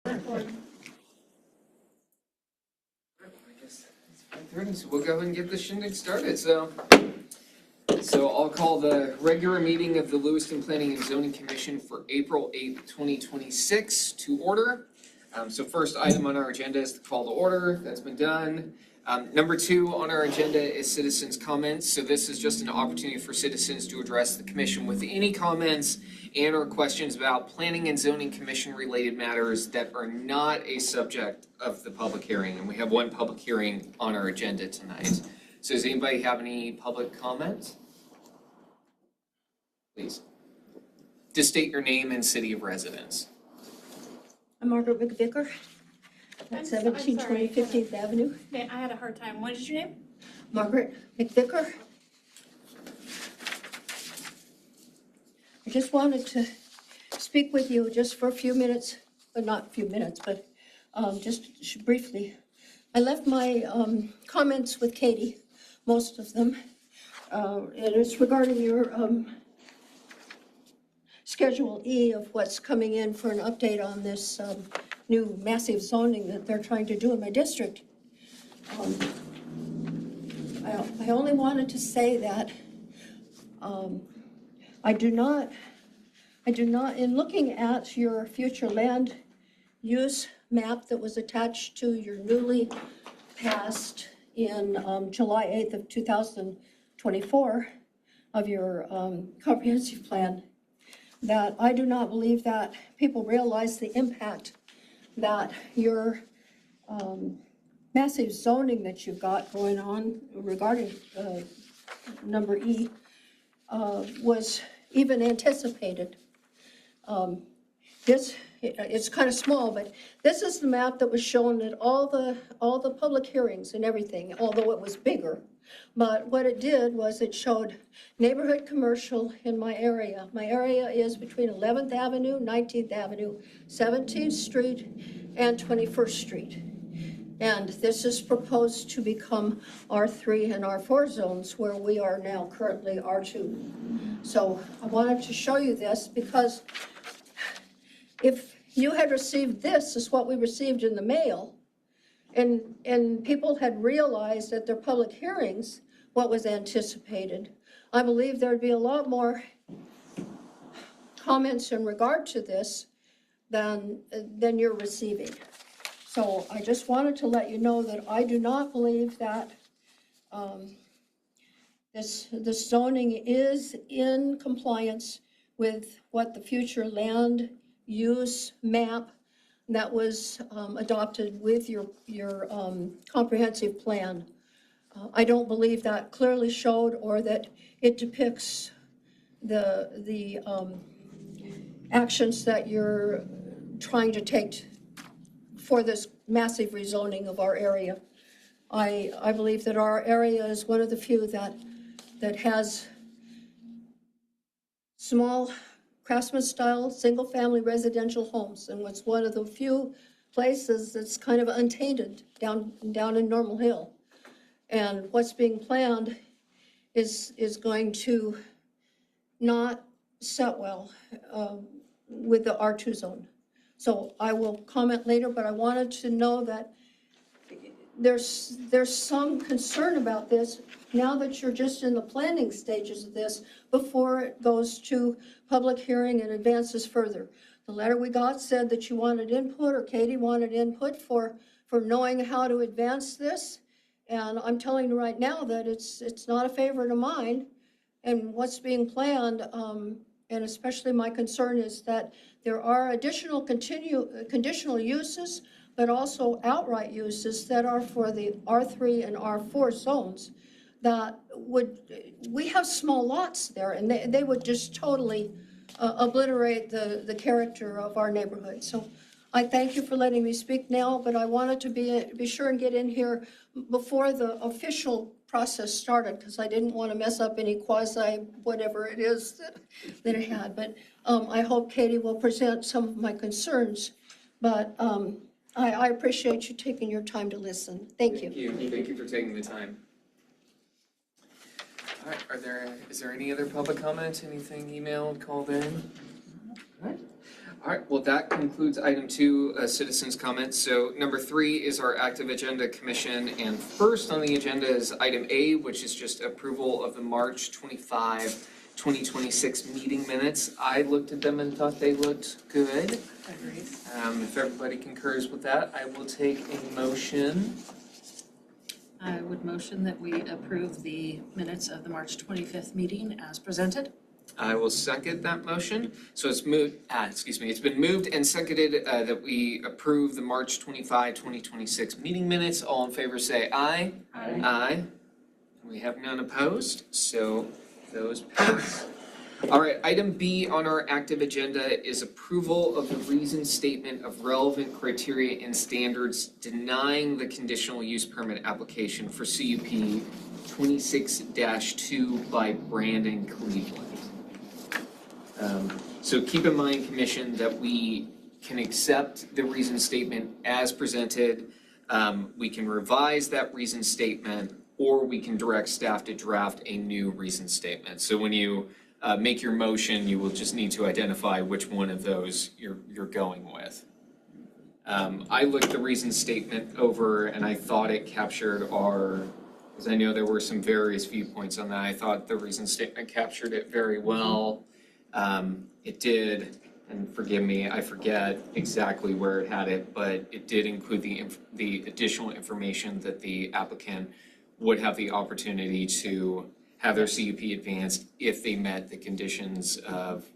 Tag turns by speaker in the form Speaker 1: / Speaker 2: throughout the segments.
Speaker 1: I guess it's 5:30, so we'll go ahead and get this shindig started. So I'll call the regular meeting of the Lewiston Planning and Zoning Commission for April 8th, 2026 to order. So first item on our agenda is the call to order. That's been done. Number 2 on our agenda is citizens' comments. So this is just an opportunity for citizens to address the commission with any comments and or questions about planning and zoning commission related matters that are not a subject of the public hearing. And we have one public hearing on our agenda tonight. So does anybody have any public comments? Please. Just state your name and city of residence.
Speaker 2: I'm Margaret McVicker at 1720 15th Avenue.
Speaker 3: I had a hard time. What is your name?
Speaker 2: Margaret McVicker. I just wanted to speak with you just for a few minutes, but not a few minutes, but just briefly. I left my comments with Katie, most of them. And it's regarding your Schedule E of what's coming in for an update on this new massive zoning that they're trying to do in my district. I only wanted to say that I do not, in looking at your future land use map that was attached to your newly passed in July 8th of 2024 of your comprehensive plan, that I do not believe that people realize the impact that your massive zoning that you've got going on regarding number E was even anticipated. It's kind of small, but this is the map that was shown at all the public hearings and everything, although it was bigger. But what it did was it showed neighborhood commercial in my area. My area is between 11th Avenue, 19th Avenue, 17th Street, and 21st Street. And this is proposed to become R3 and R4 zones, where we are now currently R2. So I wanted to show you this because if you had received this as what we received in the mail, and people had realized at their public hearings what was anticipated, I believe there'd be a lot more comments in regard to this than you're receiving. So I just wanted to let you know that I do not believe that this zoning is in compliance with what the future land use map that was adopted with your comprehensive plan. I don't believe that clearly showed or that it depicts the actions that you're trying to take for this massive rezoning of our area. I believe that our area is one of the few that has small craftsman-style, single-family residential homes, and it's one of the few places that's kind of untainted down in Normal Hill. And what's being planned is going to not set well with the R2 zone. So I will comment later, but I wanted to know that there's some concern about this now that you're just in the planning stages of this before it goes to public hearing and advances further. The letter we got said that you wanted input, or Katie wanted input for knowing how to advance this. And I'm telling you right now that it's not a favorite of mine. And what's being planned, and especially my concern is that there are additional conditional uses, but also outright uses that are for the R3 and R4 zones that we have small lots there, and they would just totally obliterate the character of our neighborhood. So I thank you for letting me speak now, but I wanted to be sure and get in here before the official process started, because I didn't want to mess up any quasi whatever it is that it had. But I hope Katie will present some of my concerns, but I appreciate you taking your time to listen. Thank you.
Speaker 1: Thank you for taking the time. All right, is there any other public comments? Anything emailed, called in? All right. All right, well, that concludes item 2, citizens' comments. So number 3 is our active agenda commission, and first on the agenda is item A, which is just approval of the March 25, 2026 meeting minutes. I looked at them and thought they looked good.
Speaker 3: Agreed.
Speaker 1: If everybody concurs with that, I will take a motion.
Speaker 4: I would motion that we approve the minutes of the March 25th meeting as presented.
Speaker 1: I will second that motion. So it's it's been moved and seconded that we approve the March 25, 2026 meeting minutes. All in favor say aye.
Speaker 3: Aye.
Speaker 1: Aye. We have none opposed, so those pass. All right, item B on our active agenda is approval of the reason statement of relevant criteria and standards denying the conditional use permit application for CUP 26-2 by Brandon Cleveland. So keep in mind, Commission, that we can accept the reason statement as presented. We can revise that reason statement, or we can direct staff to draft a new reason statement. So when you make your motion, you will just need to identify which one of those you're going with. I looked the reason statement over and I thought it captured because I know there were some various viewpoints on that. I thought the reason statement captured it very well. It did, and forgive me, I forget exactly where it had it, but it did include the additional information that the applicant would have the opportunity to have their CUP advanced if they met the conditions of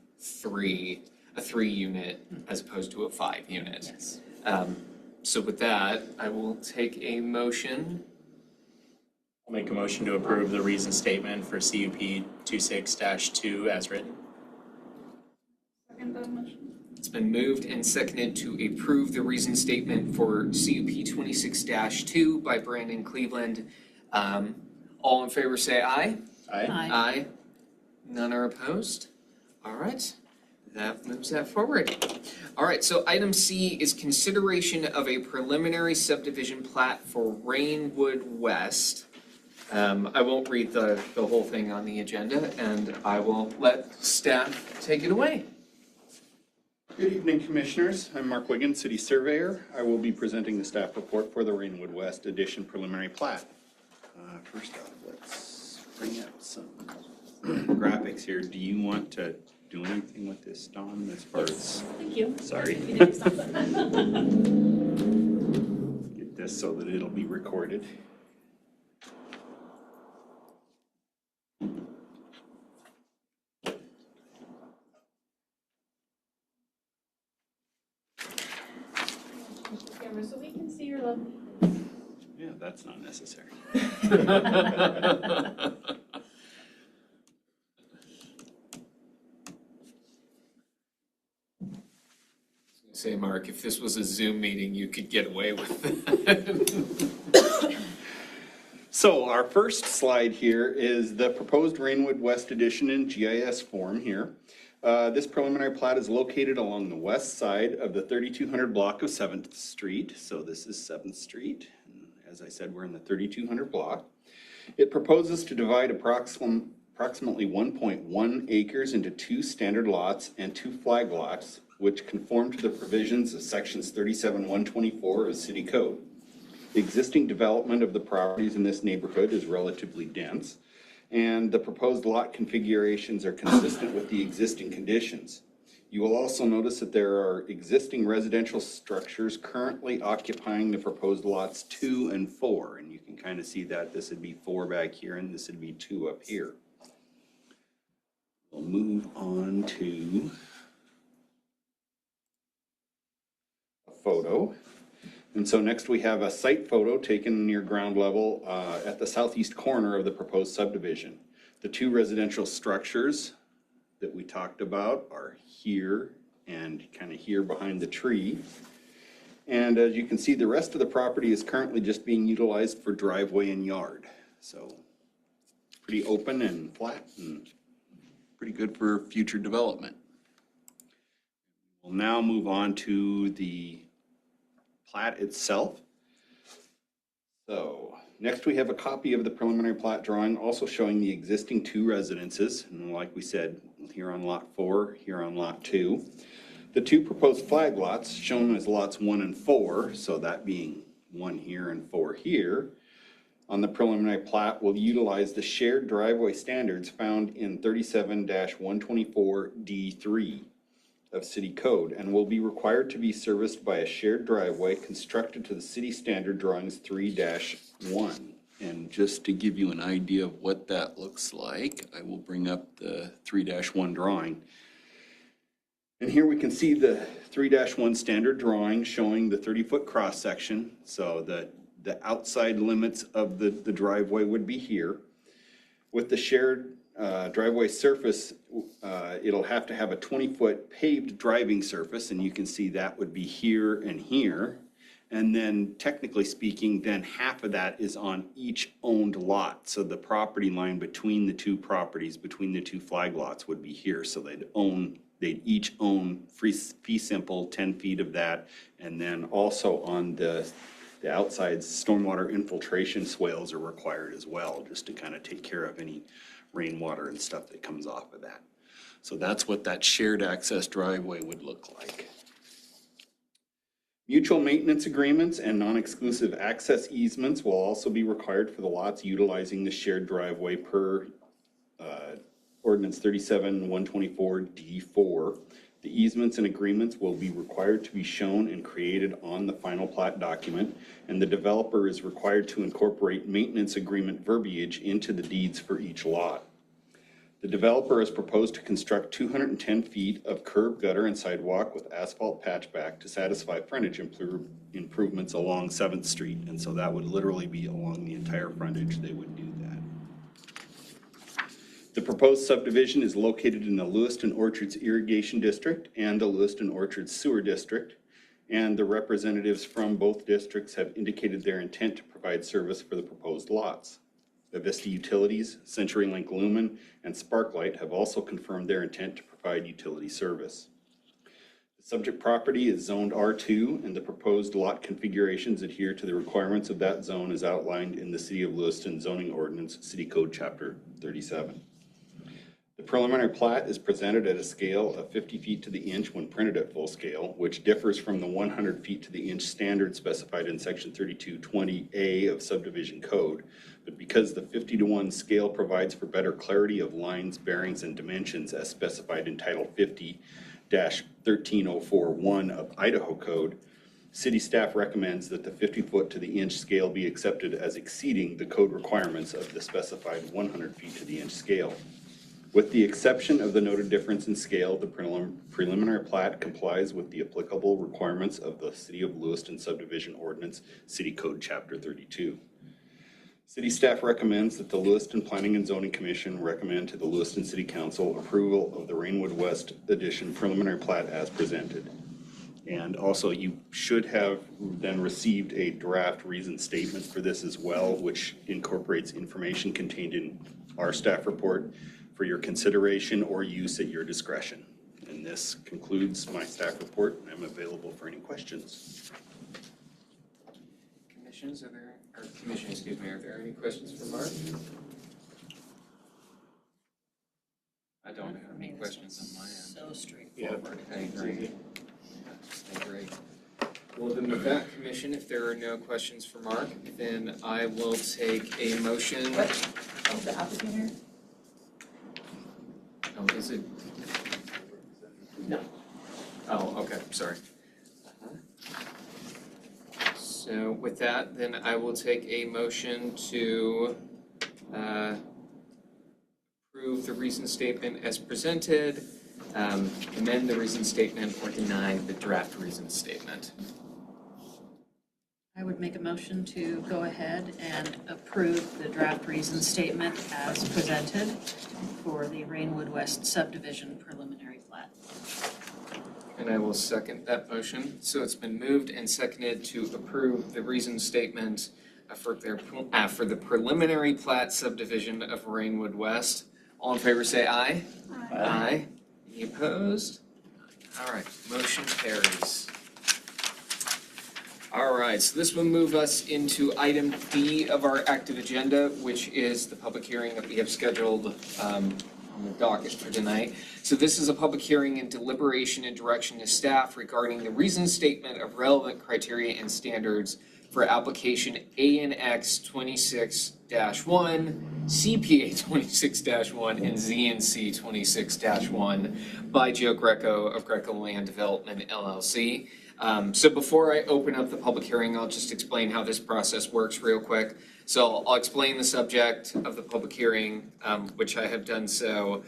Speaker 1: a 3-unit as opposed to a 5-unit.
Speaker 4: Yes.
Speaker 1: So with that, I will take a motion.
Speaker 5: I'll make a motion to approve the reason statement for CUP 26-2 as written.
Speaker 3: Second the motion.
Speaker 1: It's been moved and seconded to approve the reason statement for CUP 26-2 by Brandon Cleveland. All in favor say aye.
Speaker 5: Aye.
Speaker 1: Aye. None are opposed. All right, that moves that forward. All right, so item C is consideration of a preliminary subdivision plat for Rainwood West. I won't read the whole thing on the agenda, and I will let staff take it away.
Speaker 6: Good evening, Commissioners. I'm Mark Wiggins, City Surveyor. I will be presenting the staff report for the Rainwood West Edition Preliminary Plat. First off, let's bring up some graphics here. Do you want to do anything with this, Dawn, as far as?
Speaker 3: Thank you.
Speaker 6: Sorry.
Speaker 3: You did stop.
Speaker 6: Get this so that it'll be recorded.
Speaker 3: Camera so we can see your look.
Speaker 6: Yeah, that's not necessary.
Speaker 1: Say, Mark, if this was a Zoom meeting, you could get away with it.
Speaker 6: So our first slide here is the proposed Rainwood West Edition in GIS form here. This preliminary plat is located along the west side of the 3200 block of 7th Street. So this is 7th Street. And as I said, we're in the 3200 block. It proposes to divide approximately 1.1 acres into 2 standard lots and 2 flag lots, which conform to the provisions of sections 37-124 of City Code. The existing development of the properties in this neighborhood is relatively dense, and the proposed lot configurations are consistent with the existing conditions. You will also notice that there are existing residential structures currently occupying the proposed lots 2 and 4, and you can kind of see that this would be 4 back here and this would be 2 up here. We'll move on to a photo. And so next we have a site photo taken near ground level at the southeast corner of the proposed subdivision. The 2 residential structures that we talked about are here and kind of here behind the tree. And as you can see, the rest of the property is currently just being utilized for driveway and yard. So pretty open and flat and pretty good for future development. We'll now move on to the plat itself. So next we have a copy of the preliminary plat drawing also showing the existing 2 residences. And like we said, here on lot 4, here on lot 2. The two proposed flag lots, shown as lots 1 and 4, so that being 1 here and 4 here, on the preliminary plat will utilize the shared driveway standards found in 37-124D3 of city code and will be required to be serviced by a shared driveway constructed to the city standard drawings 3-1. And just to give you an idea of what that looks like, I will bring up the 3-1 drawing. And here we can see the 3-1 standard drawing showing the 30-foot cross section. So the outside limits of the driveway would be here. With the shared driveway surface, it'll have to have a 20-foot paved driving surface, and you can see that would be here and here. And then technically speaking, then half of that is on each owned lot. So the property line between the two properties, between the two flag lots would be here. So they'd each own fee simple 10 feet of that. And then also on the outside, stormwater infiltration swales are required as well, just to kind of take care of any rainwater and stuff that comes off of that. So that's what that shared access driveway would look like. Mutual maintenance agreements and non-exclusive access easements will also be required for the lots utilizing the shared driveway per ordinance 37-124D4. The easements and agreements will be required to be shown and created on the final plat document, and the developer is required to incorporate maintenance agreement verbiage into the deeds for each lot. The developer has proposed to construct 210 feet of curb, gutter, and sidewalk with asphalt patchback to satisfy frontage improvements along 7th Street. And so that would literally be along the entire frontage they would do that. The proposed subdivision is located in the Lewiston Orchards Irrigation District and the Lewiston Orchards Sewer District, and the representatives from both districts have indicated their intent to provide service for the proposed lots. Avista Utilities, CenturyLink Lumen, and Sparklight have also confirmed their intent to provide utility service. The subject property is zoned R2, and the proposed lot configurations adhere to the requirements of that zone as outlined in the City of Lewiston Zoning Ordinance, City Code Chapter 37. The preliminary plat is presented at a scale of 50 feet to the inch when printed at full scale, which differs from the 100 feet to the inch standard specified in Section 3220A of Subdivision Code. But because the 50-to-1 scale provides for better clarity of lines, bearings, and dimensions as specified in Title 50-13041 of Idaho Code, city staff recommends that the 50-foot to the inch scale be accepted as exceeding the code requirements of the specified 100 feet to the inch scale. With the exception of the noted difference in scale, the preliminary plat complies with the applicable requirements of the City of Lewiston Subdivision Ordinance, City Code Chapter 32. City staff recommends that the Lewiston Planning and Zoning Commission recommend to the Lewiston City Council approval of the Rainwood West Edition preliminary plat as presented. And also, you should have then received a draft reason statement for this as well, which incorporates information contained in our staff report for your consideration or use at your discretion. And this concludes my staff report, and I'm available for any questions.
Speaker 1: Commissions, are there any questions for Mark? I don't have any questions on my end.
Speaker 4: So straightforward.
Speaker 1: I agree. I agree. Well, then with that, Commission, if there are no questions for Mark, then I will take a motion.
Speaker 3: What? Oh, the applicant here?
Speaker 1: Oh, is it?
Speaker 3: No.
Speaker 1: Oh, okay, sorry. So with that, then I will take a motion to approve the reason statement as presented, amend the reason statement, or deny the draft reason statement.
Speaker 4: I would make a motion to go ahead and approve the draft reason statement as presented for the Rainwood West subdivision preliminary plat.
Speaker 1: And I will second that motion. So it's been moved and seconded to approve the reason statement for the preliminary plat subdivision of Rainwood West. All in favor say aye.
Speaker 3: Aye.
Speaker 1: Aye. Any opposed? All right, motion carries. All right, so this will move us into item B of our active agenda, which is the public hearing that we have scheduled on the docket for tonight. So this is a public hearing and deliberation and direction to staff regarding the reason statement of relevant criteria and standards for application ANX 26-1, CPA 26-1, and ZNC 26-1 by Joe Greco of Greco Land Development LLC. So before I open up the public hearing, I'll just explain how this process works real quick. So I'll explain the subject of the public hearing, which I have done so.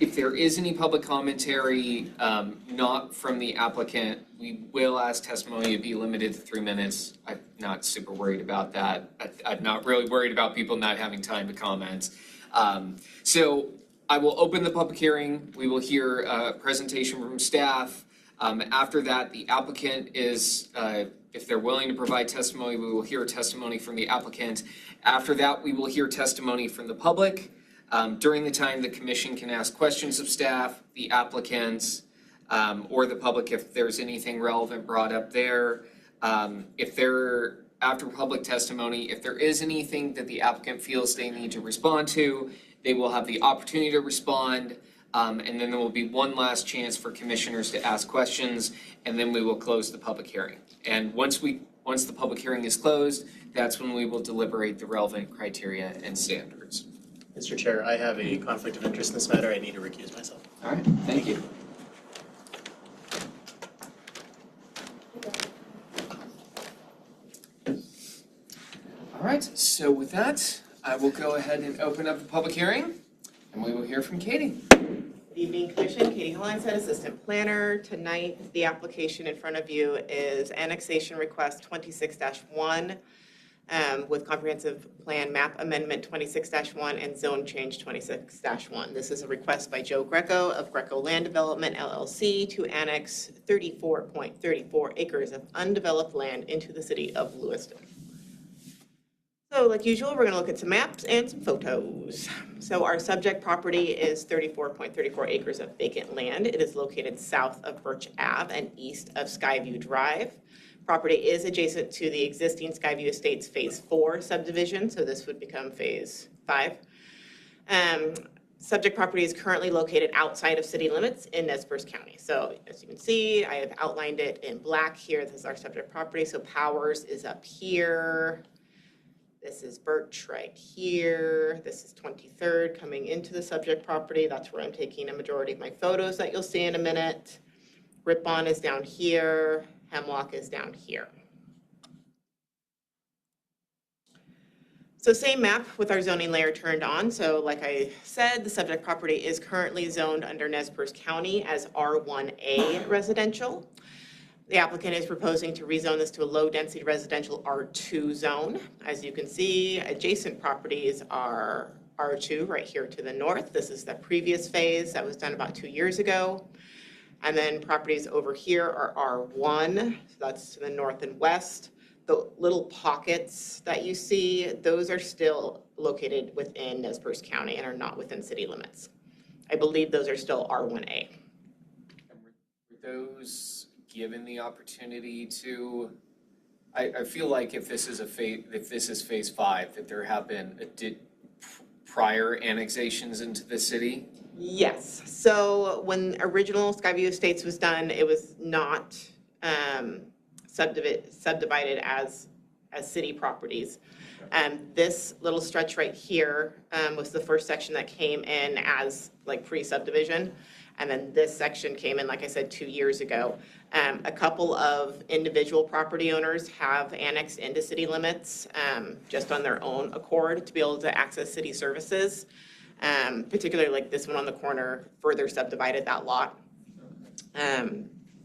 Speaker 1: If there is any public commentary, not from the applicant, we will ask testimony to be limited to 3 minutes. I'm not super worried about that. I'm not really worried about people not having time to comment. So I will open the public hearing. We will hear a presentation from staff. After that, the applicant is, if they're willing to provide testimony, we will hear testimony from the applicant. After that, we will hear testimony from the public. During the time, the commission can ask questions of staff, the applicants, or the public if there's anything relevant brought up there. After public testimony, if there is anything that the applicant feels they need to respond to, they will have the opportunity to respond. And then there will be one last chance for commissioners to ask questions, and then we will close the public hearing. And once the public hearing is closed, that's when we will deliberate the relevant criteria and standards.
Speaker 5: Mr. Chair, I have a conflict of interest in this matter. I need to recuse myself.
Speaker 1: All right, thank you. All right, so with that, I will go ahead and open up the public hearing, and we will hear from Katie.
Speaker 7: Good evening, Commission. Katie Hollingshead, Assistant Planner. Tonight, the application in front of you is Annexation Request 26-1 with Comprehensive Plan Map Amendment 26-1 and Zone Change 26-1. This is a request by Joe Greco of Greco Land Development LLC to annex 34.34 acres of undeveloped land into the city of Lewiston. So like usual, we're going to look at some maps and some photos. So our subject property is 34.34 acres of vacant land. It is located south of Birch Ave and east of Skyview Drive. Property is adjacent to the existing Skyview Estates Phase 4 subdivision, so this would become Phase 5. Subject property is currently located outside of city limits in Nez Perce County. So as you can see, I have outlined it in black here. This is our subject property. So Powers is up here. This is Birch right here. This is 23rd coming into the subject property. That's where I'm taking a majority of my photos that you'll see in a minute. Ripon is down here. Hemlock is down here. So same map with our zoning layer turned on. So like I said, the subject property is currently zoned under Nez Perce County as R1A residential. The applicant is proposing to rezone this to a low-density residential R2 zone. As you can see, adjacent properties are R2 right here to the north. This is the previous phase that was done about 2 years ago. And then properties over here are R1, so that's to the north and west. The little pockets that you see, those are still located within Nez Perce County and are not within city limits. I believe those are still R1A.
Speaker 1: Were those given the opportunity to, I feel like if this is phase 5, that there have been prior annexations into the city?
Speaker 7: Yes. So when original Skyview Estates was done, it was not subdivided as city properties. This little stretch right here was the first section that came in as like pre-subdivision. And then this section came in, like I said, 2 years ago. A couple of individual property owners have annexed into city limits just on their own accord to be able to access city services. Particularly like this one on the corner further subdivided that lot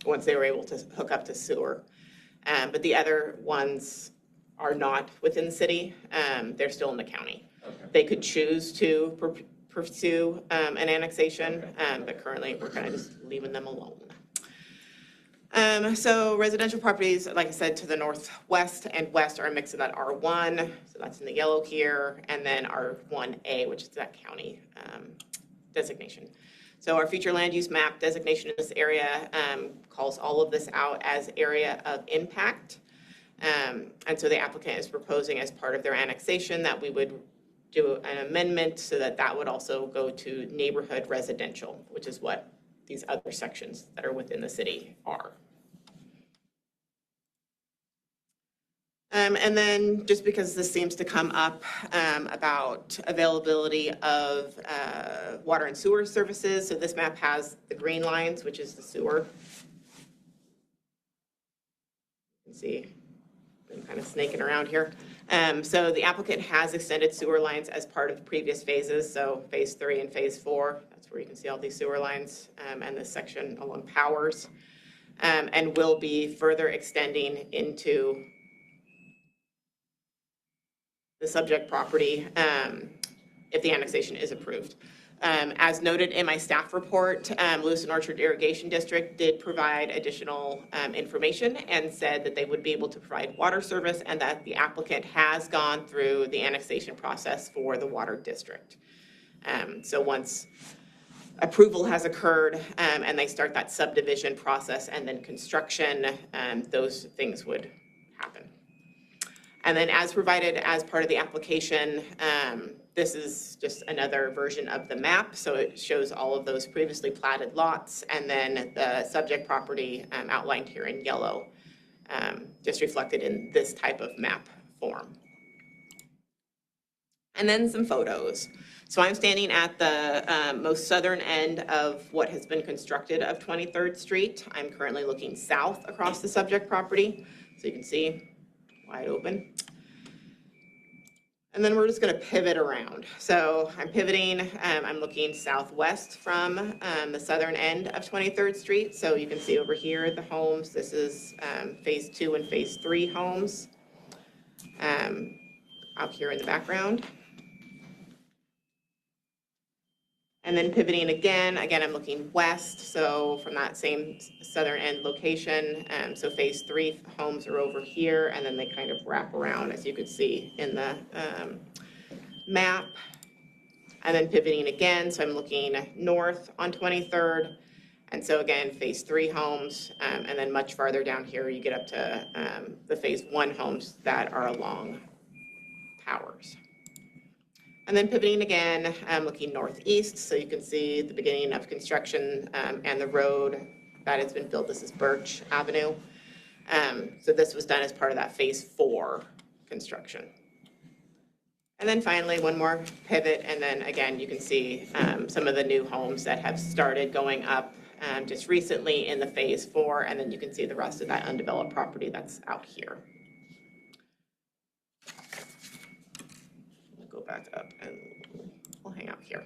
Speaker 7: once they were able to hook up to sewer. But the other ones are not within the city. They're still in the county. Okay. They could choose to pursue an annexation, but currently we're kind of just leaving them alone. So residential properties, like I said, to the northwest and west are a mix of that R1, so that's in the yellow here, and then R1A, which is that county designation. So our future land use map designation in this area calls all of this out as area of impact. And so the applicant is proposing as part of their annexation that we would do an amendment so that that would also go to neighborhood residential, which is what these other sections that are within the city are. And then just because this seems to come up about availability of water and sewer services, so this map has the green lines, which is the sewer. You can see I'm kind of snaking around here. So the applicant has extended sewer lines as part of previous phases, so phase 3 and phase 4. That's where you can see all these sewer lines and this section along Powers, and will be further extending into the subject property if the annexation is approved. As noted in my staff report, Lewis and Orchard Irrigation District did provide additional information and said that they would be able to provide water service and that the applicant has gone through the annexation process for the water district. So once approval has occurred and they start that subdivision process and then construction, those things would happen. And then as provided as part of the application, this is just another version of the map. So it shows all of those previously platted lots and then the subject property outlined here in yellow, just reflected in this type of map form. And then some photos. So I'm standing at the most southern end of what has been constructed of 23rd Street. I'm currently looking south across the subject property. So you can see wide open. And then we're just going to pivot around. So I'm pivoting, I'm looking southwest from the southern end of 23rd Street. So you can see over here the homes. This is phase 2 and phase 3 homes out here in the background. And then pivoting again, I'm looking west, so from that same southern end location. So phase 3 homes are over here, and then they kind of wrap around, as you can see in the map. And then pivoting again, so I'm looking north on 23rd. And so again, phase 3 homes, and then much farther down here, you get up to the phase 1 homes that are along Powers. And then pivoting again, looking northeast, so you can see the beginning of construction and the road that has been built. This is Birch Avenue. So this was done as part of that phase 4 construction. And then finally, one more pivot, and then again, you can see some of the new homes that have started going up just recently in the phase 4, and then you can see the rest of that undeveloped property that's out here. Go back up and we'll hang out here.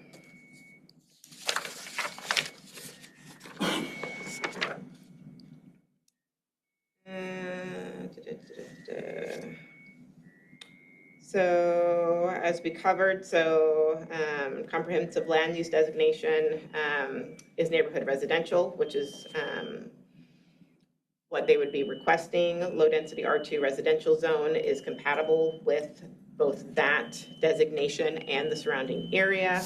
Speaker 7: So as we covered, comprehensive land use designation is neighborhood residential, which is what they would be requesting. Low density R2 residential zone is compatible with both that designation and the surrounding area.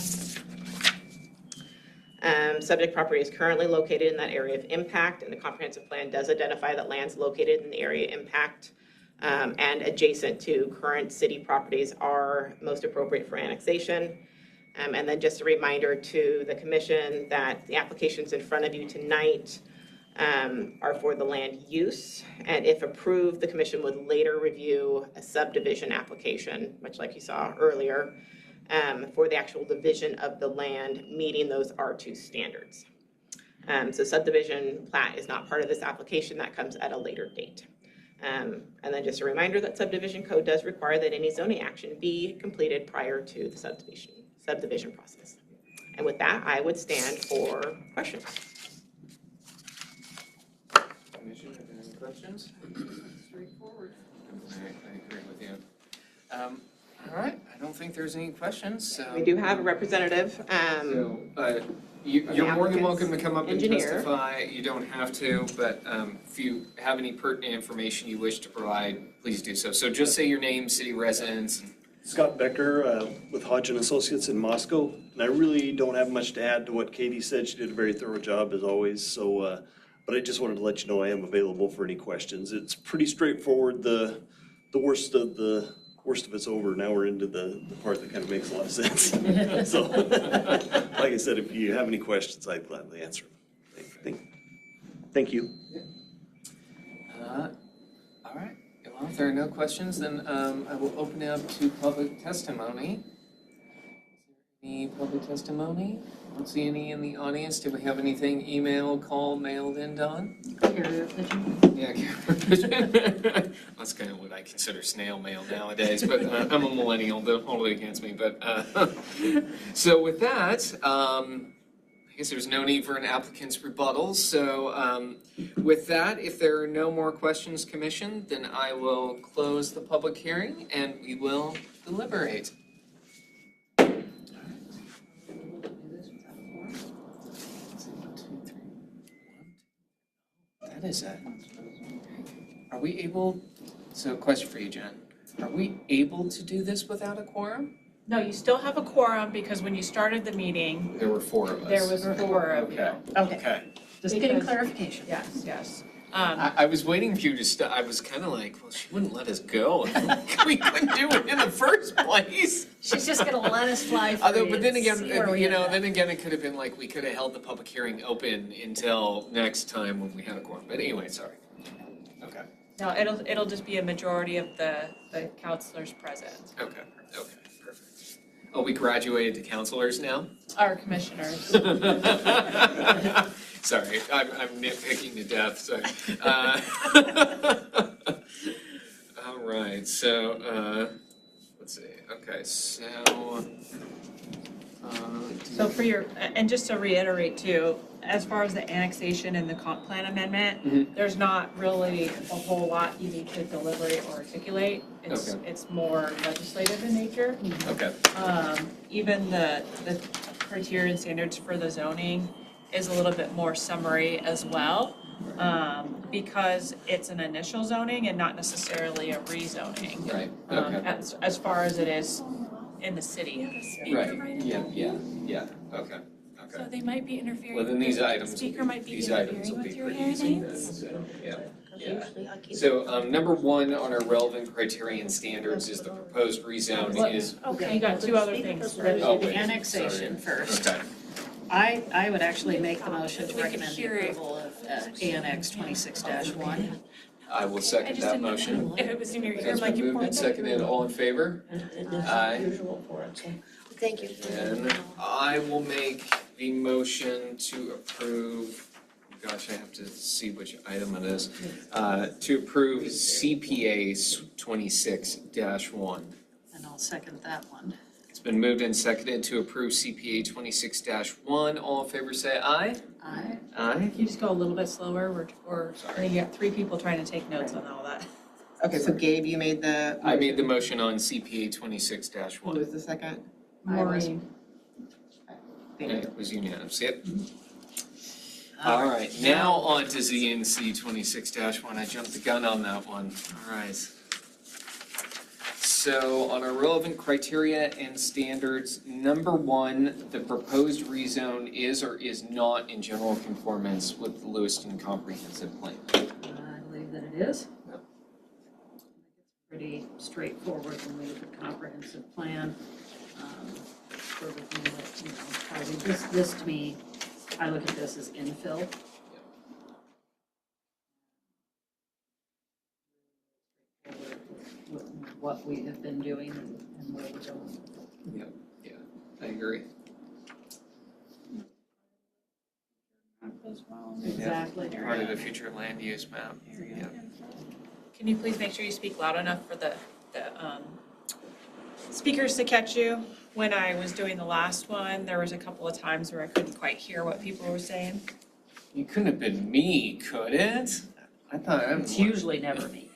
Speaker 7: Subject property is currently located in that area of impact, and the comprehensive plan does identify that lands located in the area impact and adjacent to current city properties are most appropriate for annexation. And then just a reminder to the commission that the applications in front of you tonight are for the land use, and if approved, the commission would later review a subdivision application, much like you saw earlier, for the actual division of the land meeting those R2 standards. So subdivision plat is not part of this application, that comes at a later date. And then just a reminder that subdivision code does require that any zoning action be completed prior to the subdivision process. And with that, I would stand for questions.
Speaker 1: Commission, have any questions? Straightforward. I agree with you. All right, I don't think there's any questions, so.
Speaker 7: We do have a representative.
Speaker 1: You're more than welcome to come up and
Speaker 7: Engineer.
Speaker 1: testify. You don't have to, but if you have any pertinent information you wish to provide, please do so. So just say your name, city residence.
Speaker 8: Scott Becker with Hodge & Associates in Moscow, and I really don't have much to add to what Katie said. She did a very thorough job as always, so, but I just wanted to let you know I am available for any questions. It's pretty straightforward. The worst of the worst of it's over. Now we're into the part that kind of makes a lot of sense. So, like I said, if you have any questions, I'd gladly answer them. Thank you.
Speaker 1: All right, well, if there are no questions, then I will open it up to public testimony. Any public testimony? I don't see any in the audience. Do we have anything email, call, mailed in, Don?
Speaker 4: Carrier pigeon.
Speaker 1: Yeah, that's kind of what I consider snail mail nowadays, but I'm a millennial, don't hold it against me, but, so with that, I guess there's no need for an applicant's rebuttal, so, with that, if there are no more questions, Commission, then I will close the public hearing and we will deliberate. That is it. Are we able, so question for you, Jen. Are we able to do this without a quorum?
Speaker 3: No, you still have a quorum because when you started the meeting,
Speaker 1: There were 4 of us.
Speaker 3: there was 4 of you.
Speaker 1: Okay.
Speaker 4: Just getting
Speaker 3: Because-
Speaker 4: clarification.
Speaker 3: Yes.
Speaker 1: I was waiting for you to I was kind of like, well, she wouldn't let us go. We couldn't do it in the first place.
Speaker 4: She's just gonna let us fly free.
Speaker 1: Although, but then
Speaker 4: and
Speaker 1: again,
Speaker 4: see where we end up.
Speaker 1: then again, it could have been like, we could have held the public hearing open until next time when we had a quorum. But anyway, sorry. Okay.
Speaker 3: No, it'll just be a majority of the counselors present,
Speaker 1: Okay, perfect. Oh, we graduated to counselors now?
Speaker 3: our commissioners.
Speaker 1: Sorry, I'm nitpicking to death, so. All right, so, let's see, okay, so.
Speaker 3: So for your, and just to reiterate too, as far as the annexation and the comp plan amendment, there's not really a whole lot you need to deliberate or articulate. It's more legislative in nature.
Speaker 1: Okay,
Speaker 3: Even the criteria and standards for the zoning is a little bit more summary as well, because it's an initial zoning and not necessarily a rezoning.
Speaker 1: right, okay.
Speaker 3: As far as it is in the city.
Speaker 1: Right, yeah, okay.
Speaker 9: So they might be interfering.
Speaker 1: Well, then these
Speaker 9: the
Speaker 1: items,
Speaker 9: Speaker might be
Speaker 1: these items will
Speaker 9: interfering
Speaker 1: be
Speaker 9: with your
Speaker 1: pretty easy then,
Speaker 9: hearings.
Speaker 1: so, yeah.
Speaker 2: Usually I keep.
Speaker 1: So, number 1 on our relevant criteria and standards is the proposed rezone is,
Speaker 3: Okay, you got 2 other things.
Speaker 1: oh,
Speaker 4: The
Speaker 1: wait,
Speaker 4: annexation
Speaker 1: sorry.
Speaker 4: first.
Speaker 1: Okay,
Speaker 4: I would actually make the motion to
Speaker 9: We could
Speaker 4: recommend the
Speaker 9: hear it.
Speaker 4: approval of ANX 26-1.
Speaker 1: I will
Speaker 9: I
Speaker 1: second
Speaker 9: just
Speaker 1: that
Speaker 9: didn't
Speaker 1: motion.
Speaker 9: know if it was in your ear
Speaker 1: It's
Speaker 9: like
Speaker 1: been
Speaker 9: you
Speaker 1: moved and
Speaker 9: pointed.
Speaker 1: seconded, all in favor? Aye.
Speaker 2: Usual for it, so, thank you.
Speaker 1: And I will make the motion to approve, gosh, I have to see which item it is, to approve CPA 26-1.
Speaker 4: And I'll second that one.
Speaker 1: It's been moved and seconded to approve CPA 26-1. All in favor say aye.
Speaker 4: Aye.
Speaker 1: Aye.
Speaker 3: Can you just go a little bit slower? I think you got 3 people trying to take notes on all that.
Speaker 7: Okay, so Gabe, you made the.
Speaker 1: I made the motion on CPA
Speaker 7: Who
Speaker 1: 26-1.
Speaker 7: was the second?
Speaker 3: Maureen.
Speaker 7: Thank
Speaker 1: And
Speaker 7: you.
Speaker 1: it was unanimous, yep. All right, now on to ZNC 26-1. I jumped the gun on that one. All right. So on our relevant criteria and standards, number 1, the proposed rezone is or is not in general conformance with the Lewiston Comprehensive Plan.
Speaker 4: I believe that it is.
Speaker 1: Yep.
Speaker 4: Pretty straightforward when we look at comprehensive plan. For the thing that, you know, probably this to me, I look at this as infill. What we have been doing and where we're going.
Speaker 1: Yep, yeah, I agree.
Speaker 4: Exactly.
Speaker 1: Part of the future land use map. Yep.
Speaker 3: Can you please make sure you speak loud enough for the speakers to catch you? When I was doing the last one, there was a couple of times where I couldn't quite hear what people were saying.
Speaker 1: You couldn't have been me, could it? I thought I was.
Speaker 4: It's usually never me.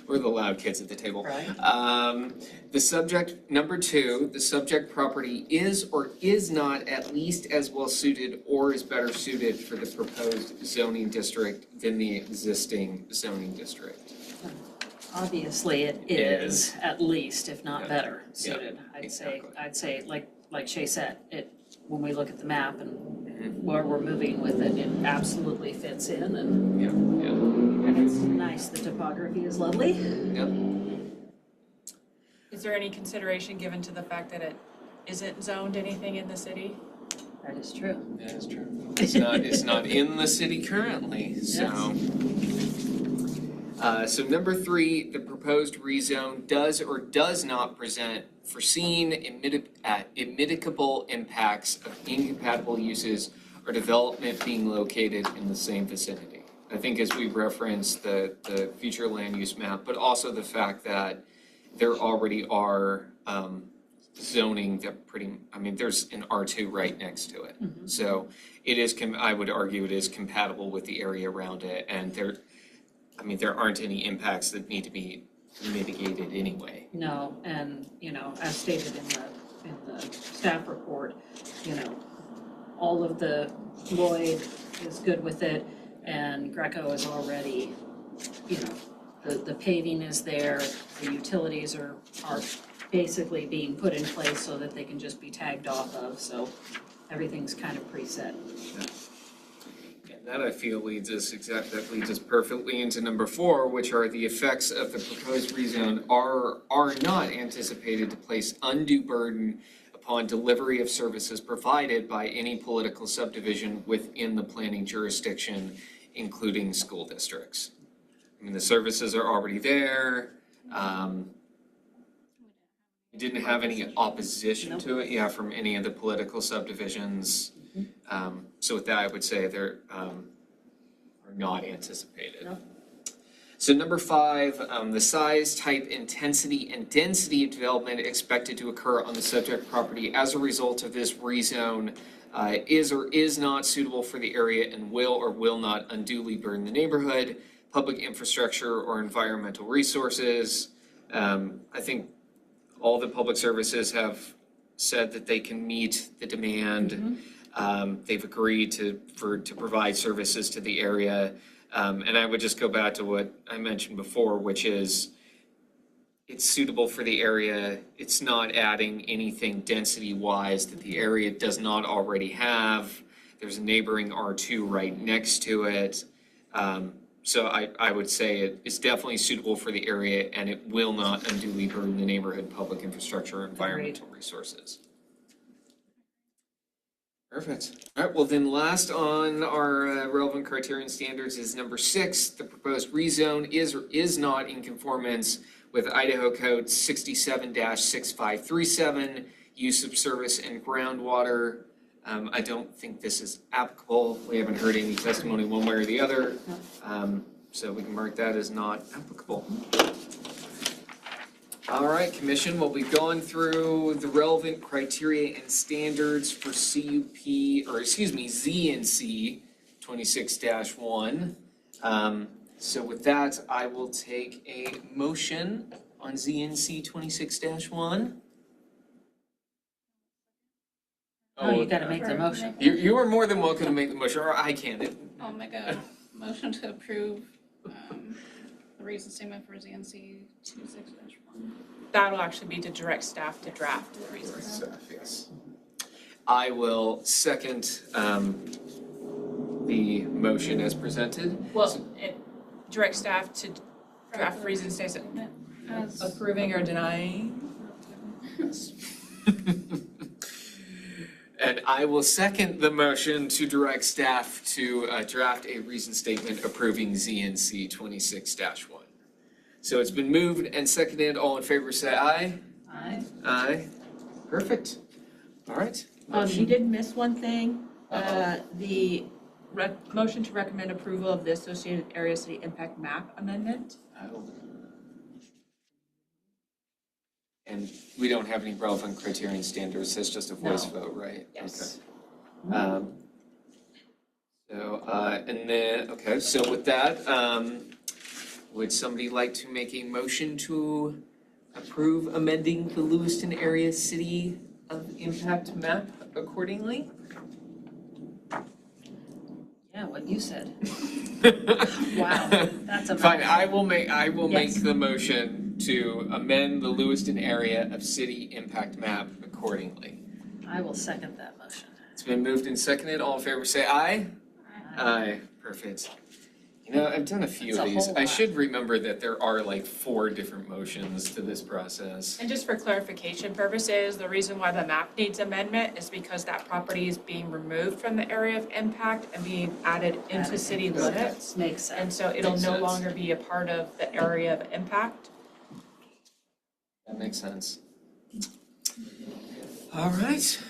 Speaker 1: We're the loud kids at the table.
Speaker 4: Right.
Speaker 1: The subject, number 2, the subject property is or is not at least as well suited or is better suited for the proposed zoning district than the existing zoning district.
Speaker 4: Obviously, it is at least, if not
Speaker 1: Yeah.
Speaker 4: better
Speaker 1: Yeah.
Speaker 4: suited.
Speaker 1: Exactly.
Speaker 4: I'd say, like Shay said, when we look at the map and where we're moving with it, it absolutely fits in and
Speaker 1: Yeah,
Speaker 4: it's nice. The topography is lovely.
Speaker 1: yeah,
Speaker 3: Is there any consideration given to the fact that it isn't zoned anything in the city?
Speaker 4: That is true.
Speaker 1: That is true. It's not in the city currently, so. So number 3, the proposed rezone does or does not present foreseen mitigable impacts of incompatible uses or development being located in the same vicinity. I think as we've referenced the future land use map, but also the fact that there already are zoning that there's an R2 right next to it. So it is, I would argue it is compatible with the area around it, and there aren't any impacts that need to be mitigated anyway.
Speaker 4: No, and, as stated in the staff report, all of the, Lloyd is good with it, and Greco is already, the paving is there, the utilities are basically being put in place so that they can just be tagged off of, so everything's kind of preset.
Speaker 1: And that I feel leads us perfectly into number 4, which are the effects of the proposed rezone are not anticipated to place undue burden upon delivery of services provided by any political subdivision within the planning jurisdiction, including school districts. The services are already there. We didn't have any opposition to it, from any of the political subdivisions. So with that, I would say they're are not anticipated.
Speaker 4: No.
Speaker 1: So number 5, the size, type, intensity, and density of development expected to occur on the subject property as a result of this rezone is or is not suitable for the area and will or will not unduly burden the neighborhood, public infrastructure, or environmental resources. I think all the public services have said that they can meet the demand. They've agreed to provide services to the area. And I would just go back to what I mentioned before, which is it's suitable for the area. It's not adding anything density-wise that the area does not already have. There's a neighboring R2 right next to it. So I would say it's definitely suitable for the area, and it will not unduly burden the neighborhood, public infrastructure, or environmental resources. Perfect. All right, well then last on our relevant criterion standards is number 6. The proposed rezone is or is not in conformance with Idaho Code 67-6537, use of service and groundwater. I don't think this is applicable. We haven't heard any testimony one way or the other. So we can mark that as not applicable. All right, Commission, well, we've gone through the relevant criteria and standards for ZNC 26-1. So with that, I will take a motion on ZNC 26-1.
Speaker 4: Oh, you gotta make the motion.
Speaker 1: You are more than welcome to make the motion, or I can.
Speaker 9: I'll make a motion to approve the reason statement for ZNC 26-1.
Speaker 3: That'll actually be to direct staff to draft the reasons.
Speaker 1: Yes. I will second the motion as presented.
Speaker 3: Well, direct staff to draft reason statement,
Speaker 9: As
Speaker 3: approving or denying.
Speaker 1: And I will second the motion to direct staff to draft a reason statement approving ZNC 26-1. So it's been moved and seconded. All in favor say aye.
Speaker 4: Aye.
Speaker 1: Aye. Perfect. All right.
Speaker 3: You did miss one thing. The motion to recommend approval of the Associated Area City Impact Map Amendment.
Speaker 1: And we don't have any relevant criterion standards. It's just a voice vote, right?
Speaker 3: Yes.
Speaker 1: Okay. So with that, would somebody like to make a motion to approve amending the Lewiston Area City of Impact Map accordingly?
Speaker 4: Yeah, what you said. Wow, that's a
Speaker 1: Fine,
Speaker 4: mouthful.
Speaker 1: I will make
Speaker 4: Yes.
Speaker 1: the motion to amend the Lewiston Area of City Impact Map accordingly.
Speaker 4: I will second that motion.
Speaker 1: It's been moved and seconded. All in favor say aye. Aye. Perfect. You know, I've done a few
Speaker 4: It's
Speaker 1: of
Speaker 4: a
Speaker 1: these.
Speaker 4: whole
Speaker 1: I
Speaker 4: lot.
Speaker 1: should remember that there are like 4 different motions to this process.
Speaker 3: And just for clarification purposes, the reason why the map needs amendment is because that property is being removed from the area of impact and being added into city limits.
Speaker 4: Makes sense.
Speaker 3: And so it'll
Speaker 1: Makes
Speaker 3: no
Speaker 1: sense.
Speaker 3: longer be a part of the area of impact.
Speaker 1: That makes sense. All right.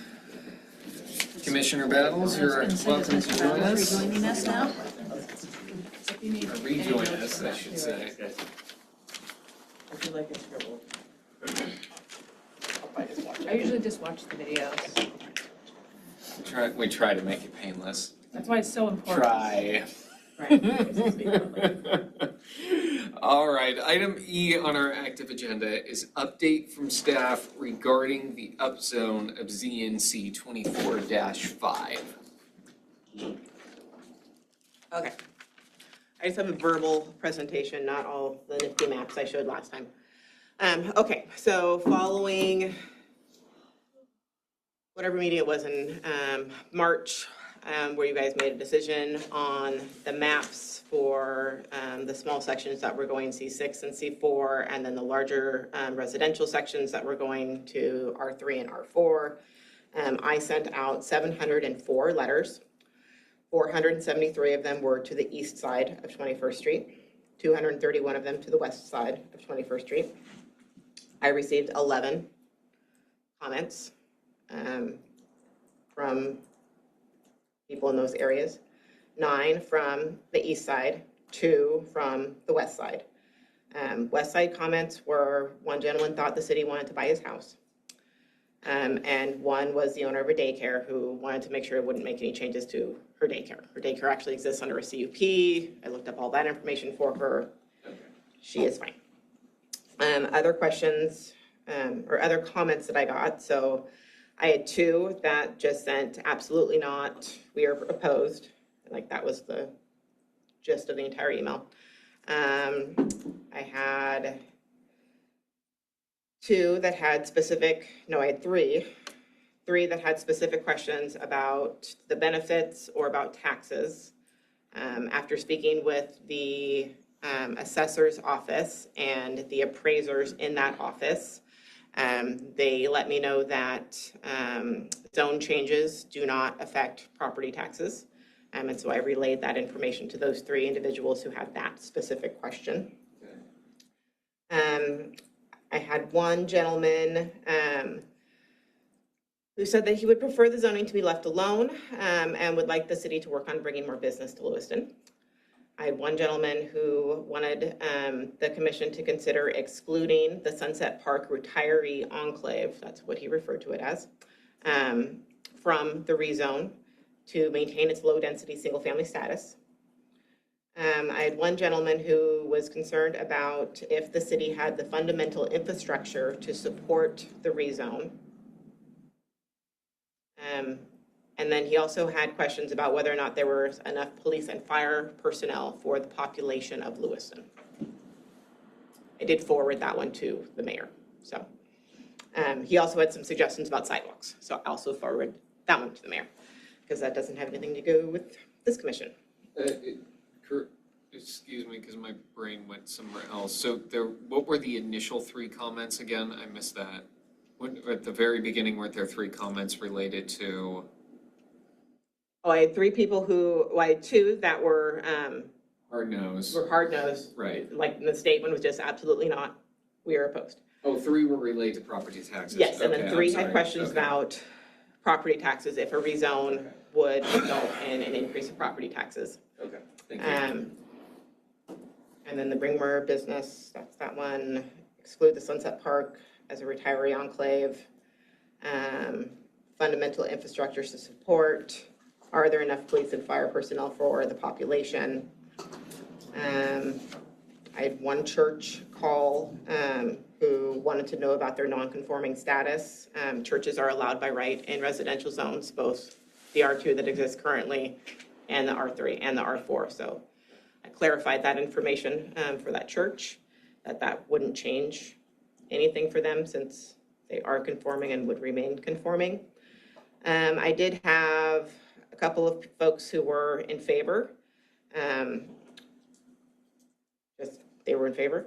Speaker 1: Commissioner Battles, you're welcome to join us.
Speaker 4: Joining us now?
Speaker 1: Or rejoin us, I should say.
Speaker 7: If you like it scribbled.
Speaker 3: I usually just watch the videos.
Speaker 1: We try to make it painless.
Speaker 3: That's why it's so important.
Speaker 1: Try. All right, item E on our active agenda is update from staff regarding the upzone of ZNC 24-5.
Speaker 7: Okay. I just have a verbal presentation, not all the nifty maps I showed last time. Okay, so following whatever meeting it was in March, where you guys made a decision on the maps for the small sections that were going C6 and C4, and then the larger residential sections that were going to R3 and R4. I sent out 704 letters. 473 of them were to the east side of 21st Street, 231 of them to the west side of 21st Street. I received 11 comments from people in those areas, 9 from the east side, 2 from the west side. West side comments were, one gentleman thought the city wanted to buy his house. And one was the owner of a daycare who wanted to make sure it wouldn't make any changes to her daycare. Her daycare actually exists under a CUP. I looked up all that information for her. She is fine. Other questions or other comments that I got. So I had 2 that just sent absolutely not, we are opposed. Like that was the gist of the entire email. I had 2 that had specific, no, I had 3 that had specific questions about the benefits or about taxes. After speaking with the assessor's office and the appraisers in that office, they let me know that zone changes do not affect property taxes. And so I relayed that information to those 3 individuals who had that specific question. I had one gentleman who said that he would prefer the zoning to be left alone and would like the city to work on bringing more business to Lewiston. I had one gentleman who wanted the commission to consider excluding the Sunset Park retiree enclave, that's what he referred to it as, from the rezone to maintain its low-density single-family status. I had one gentleman who was concerned about if the city had the fundamental infrastructure to support the rezone. And then he also had questions about whether or not there was enough police and fire personnel for the population of Lewiston. I did forward that one to the mayor. So he also had some suggestions about sidewalks. So I also forwarded that one to the mayor because that doesn't have anything to do with this commission.
Speaker 1: Excuse me, because my brain went somewhere else. So what were the initial 3 comments again? I missed that. At the very beginning, weren't there 3 comments related to?
Speaker 7: Oh, I had 3 people I had 2 that were
Speaker 1: Hard-nosed.
Speaker 7: hard-nosed.
Speaker 1: Right.
Speaker 7: Like the statement was just absolutely not, we are opposed.
Speaker 1: Oh, 3 were related to property taxes.
Speaker 7: Yes, and
Speaker 1: Okay,
Speaker 7: then
Speaker 1: I'm
Speaker 7: 3
Speaker 1: sorry.
Speaker 7: had questions
Speaker 1: Okay.
Speaker 7: about property taxes, if a rezone would result in an increase in property taxes.
Speaker 1: Okay, thank you.
Speaker 7: And then the bring more business, that's that one. Exclude the Sunset Park as a retiree enclave. Fundamental infrastructure to support. Are there enough police and fire personnel for the population? I had one church call who wanted to know about their non-conforming status. Churches are allowed by right in residential zones, both the R2 that exists currently and the R3 and the R4. So I clarified that information for that church, that wouldn't change anything for them since they are conforming and would remain conforming. I did have a couple of folks who were in favor. they were in favor.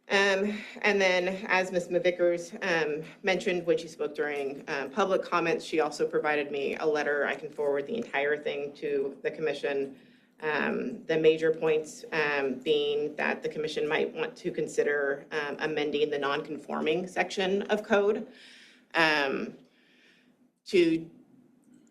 Speaker 7: And then, as Ms. Vickers mentioned when she spoke during public comments, she also provided me a letter. I can forward the entire thing to the commission. The major points being that the commission might want to consider amending the non-conforming section of code to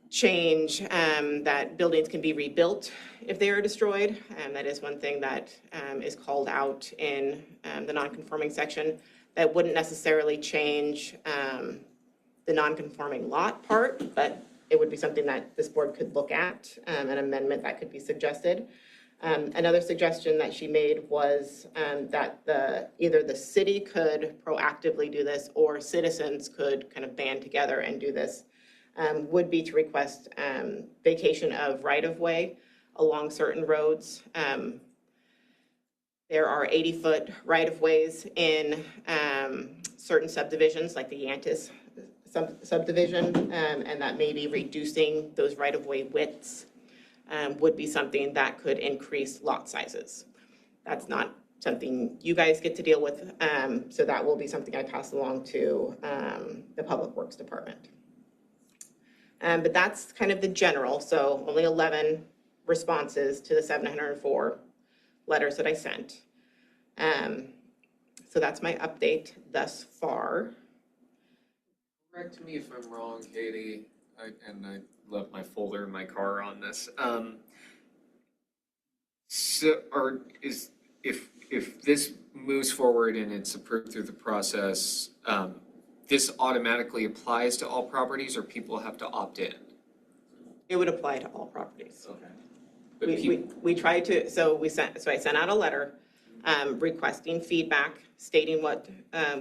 Speaker 7: change that buildings can be rebuilt if they are destroyed. That is one thing that is called out in the non-conforming section. That wouldn't necessarily change the non-conforming lot part, but it would be something that this board could look at, an amendment that could be suggested. Another suggestion that she made was that either the city could proactively do this or citizens could kind of band together and do this, would be to request vacation of right-of-way along certain roads. There are 80-foot right-of-ways in certain subdivisions, like the Yantis subdivision, and that maybe reducing those right-of-way widths would be something that could increase lot sizes. That's not something you guys get to deal with, so that will be something I pass along to the Public Works Department. But that's kind of the general, so only 11 responses to the 704 letters that I sent. So that's my update thus far.
Speaker 1: Correct me if I'm wrong, Katie, I left my folder in my car on this. If this moves forward and it's approved through the process, this automatically applies to all properties, or people have to opt in?
Speaker 7: It would apply to all properties.
Speaker 1: Okay. But
Speaker 7: We tried to, I sent out a letter requesting feedback, stating what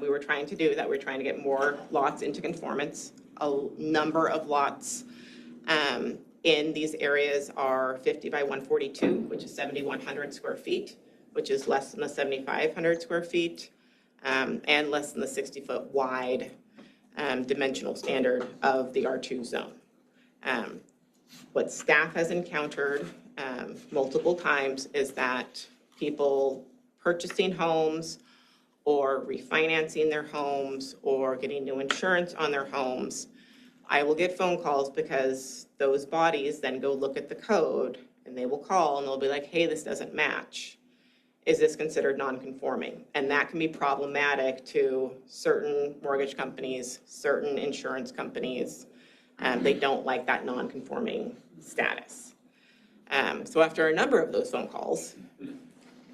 Speaker 7: we were trying to do, that we're trying to get more lots into conformance. A number of lots in these areas are 50 by 142, which is 7,100 square feet, which is less than the 7,500 square feet, and less than the 60-foot wide dimensional standard of the R2 zone. What staff has encountered multiple times is that people purchasing homes or refinancing their homes or getting new insurance on their homes, I will get phone calls because those bodies then go look at the code and they will call and they'll be like, hey, this doesn't match. Is this considered non-conforming? And that can be problematic to certain mortgage companies, certain insurance companies. They don't like that non-conforming status. So after a number of those phone calls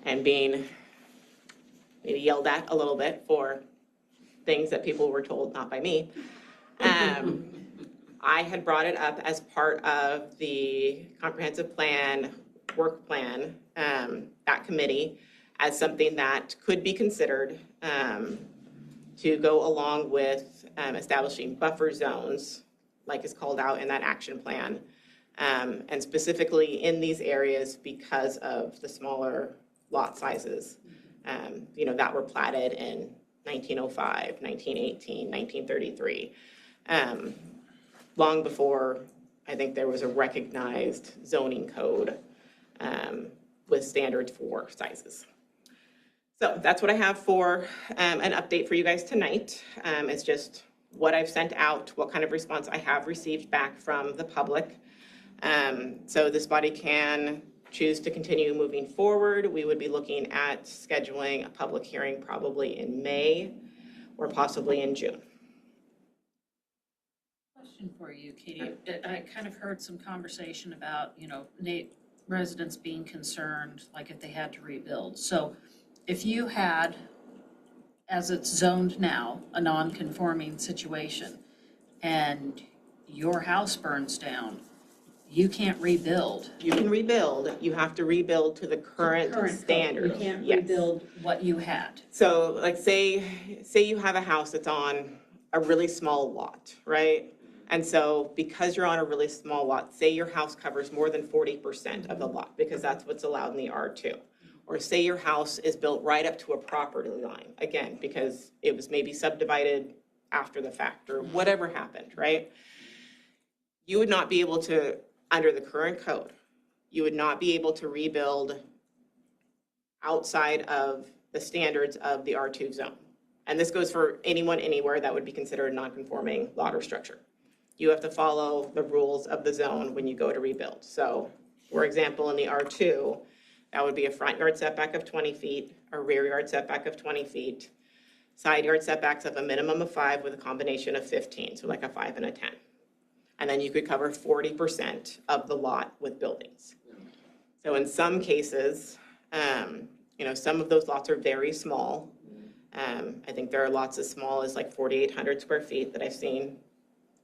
Speaker 7: and being maybe yelled at a little bit for things that people were told, not by me, I had brought it up as part of the comprehensive plan, work plan, that committee, as something that could be considered to go along with establishing buffer zones, like is called out in that action plan, and specifically in these areas because of the smaller lot sizes, that were platted in 1905, 1918, 1933. Long before I think there was a recognized zoning code with standards for sizes. So that's what I have for an update for you guys tonight. It's just what I've sent out, what kind of response I have received back from the public. So this body can choose to continue moving forward. We would be looking at scheduling a public hearing probably in May or possibly in June.
Speaker 4: Question for you, Katie. I kind of heard some conversation about, residents being concerned, like if they had to rebuild. So if you had, as it's zoned now, a non-conforming situation, and your house burns down, you can't rebuild.
Speaker 7: You can rebuild, you have to rebuild to the current
Speaker 4: code.
Speaker 7: standard.
Speaker 4: You can't
Speaker 7: Yes.
Speaker 4: rebuild what you had.
Speaker 7: So like say you have a house that's on a really small lot, right? And so because you're on a really small lot, say your house covers more than 40% of the lot, because that's what's allowed in the R2. Or say your house is built right up to a property line, again, because it was maybe subdivided after the fact or whatever happened, right? You would not be able to, under the current code, you would not be able to rebuild outside of the standards of the R2 zone. And this goes for anyone, anywhere that would be considered a non-conforming lot or structure. You have to follow the rules of the zone when you go to rebuild. So, for example, in the R2, that would be a front yard setback of 20 feet, a rear yard setback of 20 feet, side yard setbacks of a minimum of 5 with a combination of 15, so like a 5 and a 10. And then you could cover 40% of the lot with buildings. So in some cases, some of those lots are very small. I think there are lots as small as like 4,800 square feet that I've seen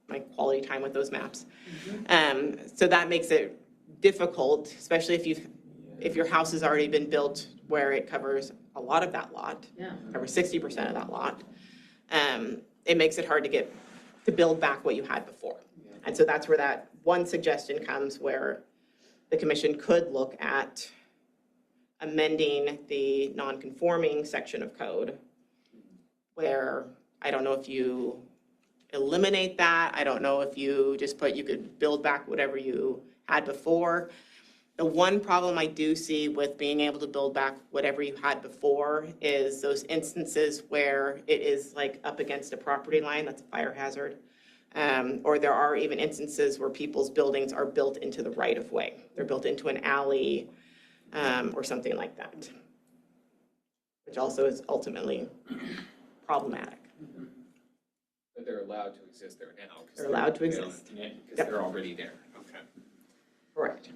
Speaker 7: my quality time with those maps. So that makes it difficult, especially if your house has already been built where it covers a lot of that lot, covers 60% of that lot. It makes it hard to build back what you had before. And so that's where that one suggestion comes, where the commission could look at amending the non-conforming section of code, where I don't know if you eliminate that. I don't know if you just you could build back whatever you had before. The one problem I do see with being able to build back whatever you had before is those instances where it is like up against a property line, that's a fire hazard. Or there are even instances where people's buildings are built into the right of way. They're built into an alley or something like that, which also is ultimately problematic.
Speaker 1: But they're allowed to exist there now.
Speaker 7: They're allowed to exist.
Speaker 1: Because
Speaker 7: Yep.
Speaker 1: they're already there. Okay.
Speaker 7: Correct.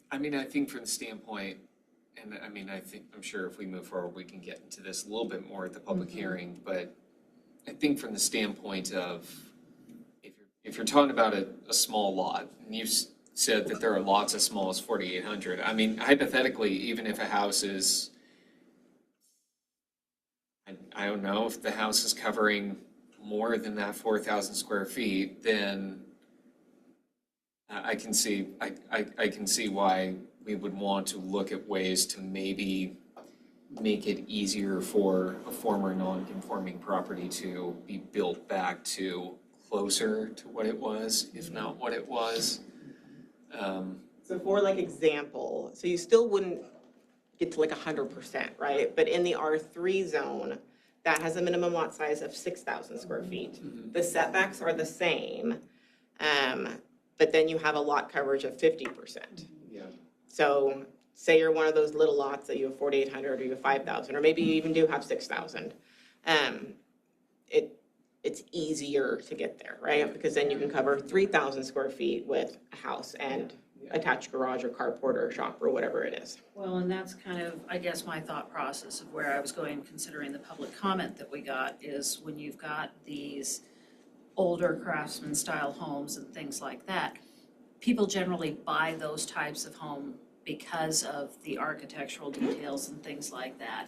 Speaker 1: I mean, I think from the standpoint, and I mean, I'm sure if we move forward, we can get into this a little bit more at the public hearing, but I think from the standpoint of, if you're talking about a small lot, and you said that there are lots as small as 4,800, I mean, hypothetically, even if a house is, I don't know, if the house is covering more than that 4,000 square feet, then I can see why we would want to look at ways to maybe make it easier for a former non-conforming property to be built back to closer to what it was, if not what it was.
Speaker 7: So for like example, so you still wouldn't get to like 100%, right? But in the R3 zone, that has a minimum lot size of 6,000 square feet. The setbacks are the same, but then you have a lot coverage of 50%.
Speaker 1: Yeah.
Speaker 7: So say you're one of those little lots that you have 4,800 or you have 5,000, or maybe you even do have 6,000. It's easier to get there, right? Because then you can cover 3,000 square feet with a house and attached garage or carport or shop or whatever it is.
Speaker 4: Well, and that's kind of, I guess, my thought process of where I was going, considering the public comment that we got, is when you've got these older craftsman style homes and things like that, people generally buy those types of home because of the architectural details and things like that,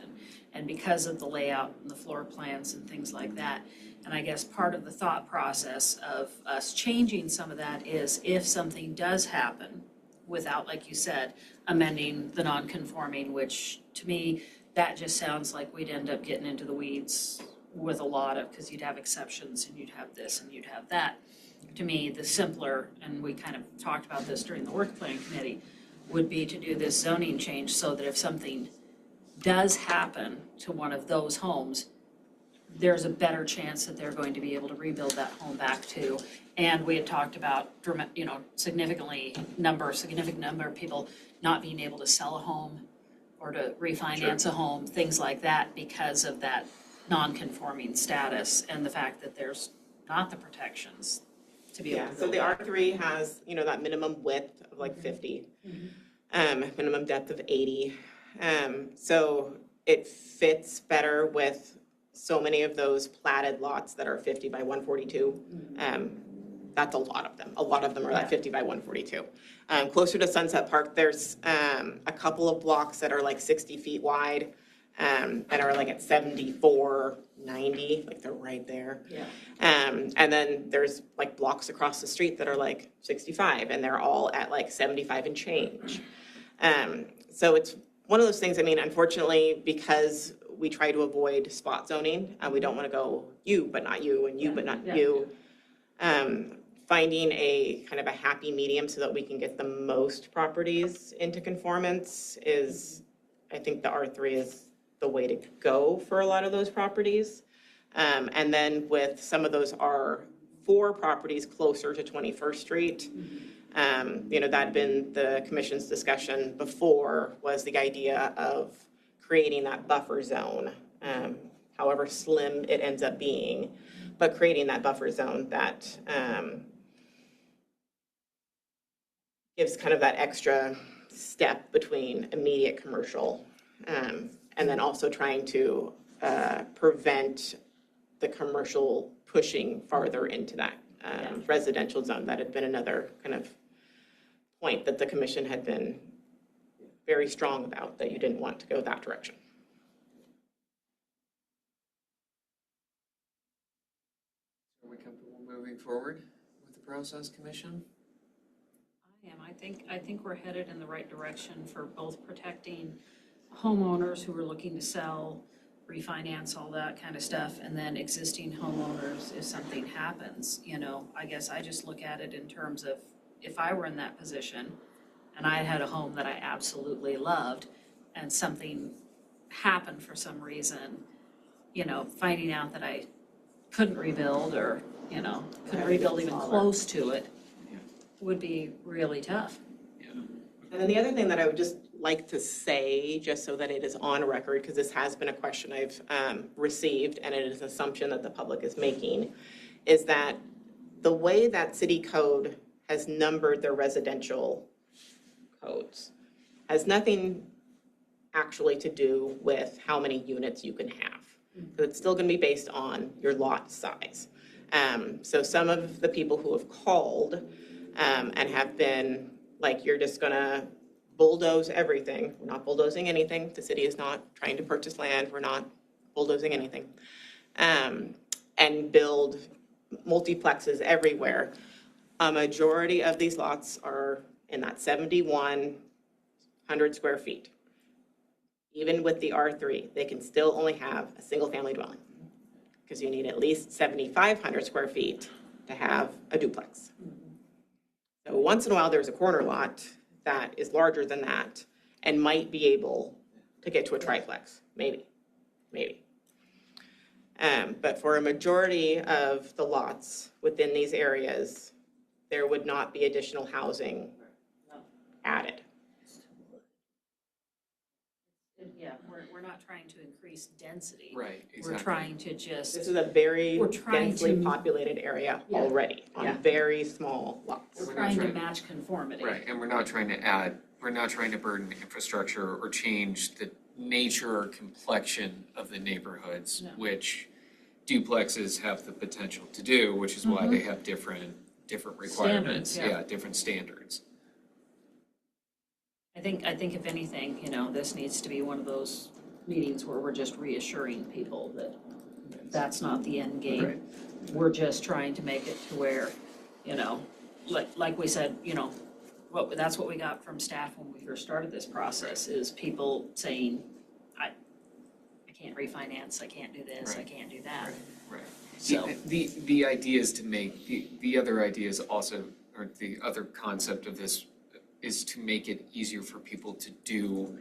Speaker 4: and because of the layout and the floor plans and things like that. And I guess part of the thought process of us changing some of that is, if something does happen without, like you said, amending the non-conforming, which to me, that just sounds like we'd end up getting into the weeds with a lot of, because you'd have exceptions and you'd have this and you'd have that. To me, the simpler, and we kind of talked about this during the work plan committee, would be to do this zoning change so that if something does happen to one of those homes, there's a better chance that they're going to be able to rebuild that home back to. And we had talked about, significant number of people not being able to sell a home or to refinance a home, things like that, because of that non-conforming status and the fact that there's not the protections to be able to
Speaker 7: So
Speaker 4: build
Speaker 7: the
Speaker 4: back.
Speaker 7: R3 has, that minimum width of like 50, minimum depth of 80. So it fits better with so many of those platted lots that are 50 by 142. That's a lot of them. A lot of them are like 50 by 142. Closer to Sunset Park, there's a couple of blocks that are like 60 feet wide and are like at 74, 90, like they're right there.
Speaker 4: Yeah.
Speaker 7: And then there's like blocks across the street that are like 65, and they're all at like 75 and change. So it's one of those things, unfortunately, because we try to avoid spot zoning, and we don't want to go you, but not you, and you, but not you. Finding a kind of a happy medium so that we can get the most properties into conformance is, I think the R3 is the way to go for a lot of those properties. And then with some of those R4 properties closer to 21st Street, that had been the commission's discussion before, was the idea of creating that buffer zone, however slim it ends up being, but creating that buffer zone that gives kind of that extra step between immediate commercial, and then also trying to prevent the commercial pushing farther into that residential zone. That had been another kind of point that the commission had been very strong about, that you didn't want to go that direction.
Speaker 1: Are we comfortable moving forward with the process, Commission?
Speaker 4: I am. I think we're headed in the right direction for both protecting homeowners who are looking to sell, refinance, all that kind of stuff, and then existing homeowners if something happens. I guess I just look at it in terms of, if I were in that position and I had a home that I absolutely loved and something happened for some reason, finding out that I couldn't rebuild or, couldn't rebuild even close to it would be really tough.
Speaker 7: And then the other thing that I would just like to say, just so that it is on record, because this has been a question I've received, and it is an assumption that the public is making, is that the way that city code has numbered their residential codes has nothing actually to do with how many units you can have. So it's still going to be based on your lot size. So some of the people who have called and have been like, you're just going to bulldoze everything. We're not bulldozing anything. The city is not trying to purchase land. We're not bulldozing anything. And build multiplexes everywhere. A majority of these lots are in that 7,100 square feet. Even with the R3, they can still only have a single-family dwelling, because you need at least 7,500 square feet to have a duplex. So once in a while, there's a corner lot that is larger than that and might be able to get to a triplex, maybe. But for a majority of the lots within these areas, there would not be additional housing added.
Speaker 4: Yeah, we're not trying to increase density.
Speaker 1: Right,
Speaker 4: We're trying to just,
Speaker 7: This is a very
Speaker 4: We're trying
Speaker 7: densely
Speaker 4: to-
Speaker 7: populated area
Speaker 4: Yeah.
Speaker 7: already on
Speaker 4: Yeah.
Speaker 7: very small lots.
Speaker 4: we're
Speaker 1: We're not
Speaker 4: trying to
Speaker 1: trying-
Speaker 4: match conformity.
Speaker 1: Right, and we're not trying to burden infrastructure or change the nature or complexion of the neighborhoods,
Speaker 4: No.
Speaker 1: which duplexes have the potential to do, which is why they have different requirements.
Speaker 4: Standards, yeah.
Speaker 1: Different standards.
Speaker 4: I think if anything, this needs to be one of those meetings where we're just reassuring people that that's not the end game.
Speaker 1: Right.
Speaker 4: We're just trying to make it to where, like we said, that's what we got from staff when we first started this process, is people saying, I can't refinance, I can't do this, I
Speaker 1: Right.
Speaker 4: can't do that.
Speaker 1: Right.
Speaker 4: So-
Speaker 1: The idea is to make, the other idea is also, or the other concept of this is to make it easier for people to do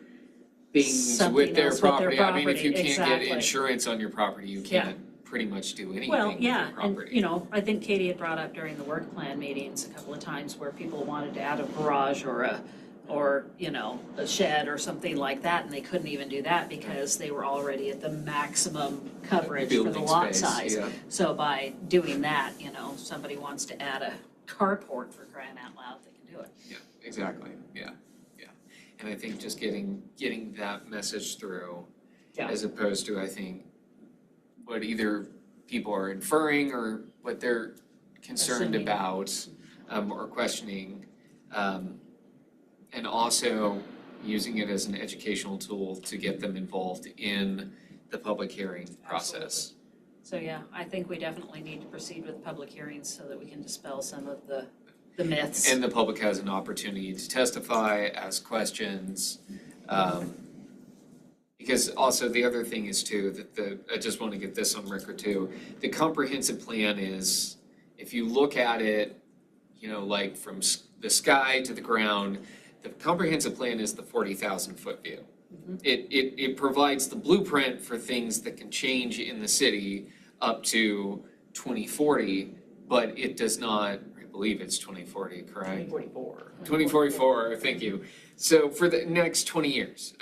Speaker 1: things
Speaker 4: Something
Speaker 1: with their
Speaker 4: else with their
Speaker 1: property. I mean, if you
Speaker 4: property,
Speaker 1: can't get
Speaker 4: exactly.
Speaker 1: insurance on your property, you
Speaker 4: Yeah.
Speaker 1: can't pretty much do anything
Speaker 4: Well,
Speaker 1: with
Speaker 4: yeah,
Speaker 1: your
Speaker 4: and,
Speaker 1: property.
Speaker 4: I think Katie had brought up during the work plan meetings a couple of times where people wanted to add a garage or a shed or something like that, and they couldn't even do that because they were already at the maximum coverage for the
Speaker 1: Building
Speaker 4: lot
Speaker 1: space,
Speaker 4: size.
Speaker 1: yeah.
Speaker 4: So by doing that, somebody wants to add a carport, for crying out loud, they can do it.
Speaker 1: Yeah, exactly, yeah. And I think just getting that message through,
Speaker 4: Yeah.
Speaker 1: as opposed to, I think, what either people are inferring or what they're concerned
Speaker 4: Assuming.
Speaker 1: about, or questioning. And also using it as an educational tool to get them involved in the public hearing process.
Speaker 4: So yeah, I think we definitely need to proceed with public hearings so that we can dispel some of the myths.
Speaker 1: And the public has an opportunity to testify, ask questions. Because also the other thing is too, that I just want to get this on record too, the comprehensive plan is, if you look at it, like from the sky to the ground, the comprehensive plan is the 40,000 foot view. It provides the blueprint for things that can change in the city up to 2040, but it does not, I believe it's 2040, correct?
Speaker 7: 2044.
Speaker 1: 2044, thank you. So for the next 20 years,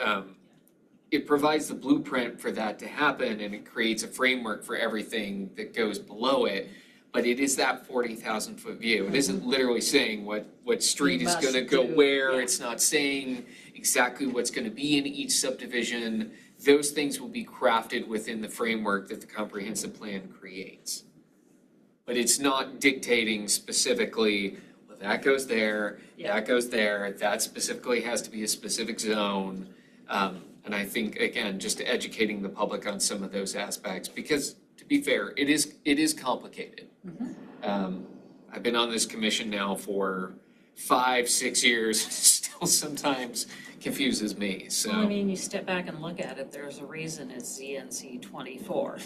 Speaker 1: it provides the blueprint for that to happen, and it creates a framework for everything that goes below it. But it is that 40,000 foot view. It isn't literally saying what street is gonna go where. It's not saying exactly what's gonna be in each subdivision. Those things will be crafted within the framework that the comprehensive plan creates. But it's not dictating specifically, well, that goes there, that goes there, that specifically has to be a specific zone. And I think, again, just educating the public on some of those aspects, because to be fair, it is complicated. I've been on this commission now for 5-6 years, still sometimes confuses me, so.
Speaker 4: Well, I mean, you step back and look at it, there's a reason it's ZNC 24.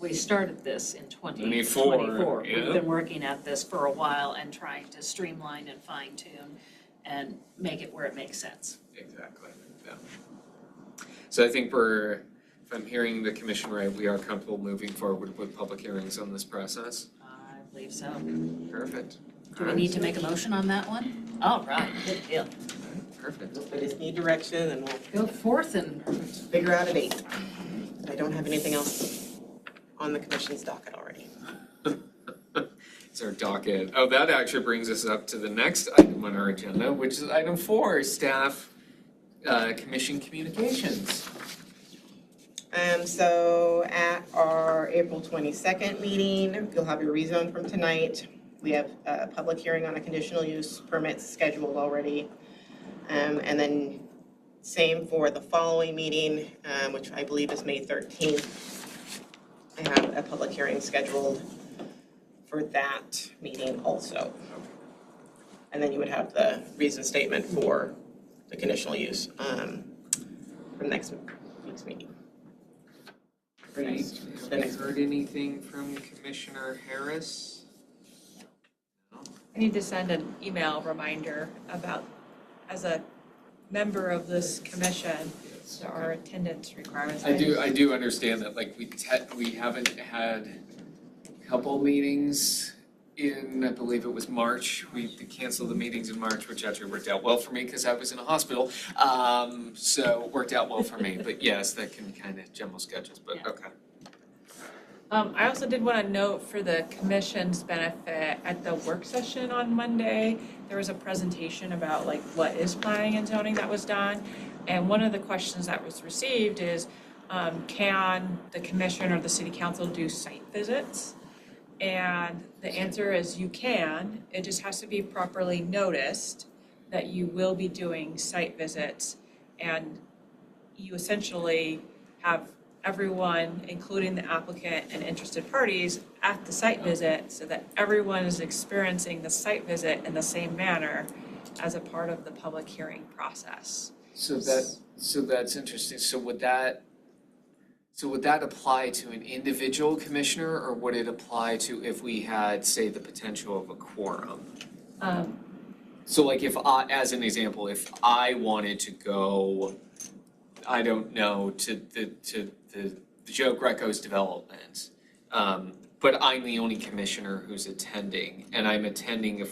Speaker 4: We started this in 2024.
Speaker 1: yeah.
Speaker 4: We've been working at this for a while and trying to streamline and fine tune and make it where it makes sense.
Speaker 1: Exactly, yeah. So I think if I'm hearing the commission right, we are comfortable moving forward with public hearings on this process?
Speaker 4: I believe so.
Speaker 1: Perfect.
Speaker 4: Do we need to make a motion on that one? All right, good deal.
Speaker 1: Perfect.
Speaker 7: I just need direction and we'll
Speaker 4: Go forth and
Speaker 7: figure out a date. I don't have anything else on the commission's docket already.
Speaker 1: It's our docket. Oh, that actually brings us up to the next item on our agenda, which is item 4, staff commission communications.
Speaker 7: So at our April 22nd meeting, you'll have your rezone from tonight. We have a public hearing on a conditional use permit scheduled already. And then same for the following meeting, which I believe is May 13th. I have a public hearing scheduled for that meeting also. And then you would have the reason statement for the conditional use for next week's meeting. For next, the
Speaker 1: Have you
Speaker 7: next.
Speaker 1: heard anything from Commissioner Harris?
Speaker 3: I need to send an email reminder about, as a member of this commission, there are attendance requirements.
Speaker 1: I do understand that, like, we haven't had a couple meetings in, I believe it was March. We canceled the meetings in March, which actually worked out well for me because I was in a hospital. So it worked out well for me, but yes, that can kind of jumble schedules, but
Speaker 4: Yeah.
Speaker 1: okay.
Speaker 3: I also did want to note for the commission's benefit, at the work session on Monday, there was a presentation about like what is planning and zoning that was done. And one of the questions that was received is, can the commission or the city council do site visits? And the answer is you can, it just has to be properly noticed that you will be doing site visits. And you essentially have everyone, including the applicant and interested parties, at the site visit so that everyone is experiencing the site visit in the same manner as a part of the public hearing process.
Speaker 1: So that's interesting. So would that apply to an individual commissioner, or would it apply to if we had, say, the potential of a quorum? So like if I, as an example, if I wanted to go, I don't know, to the Joe Greco's development, but I'm the only commissioner who's attending, and I'm attending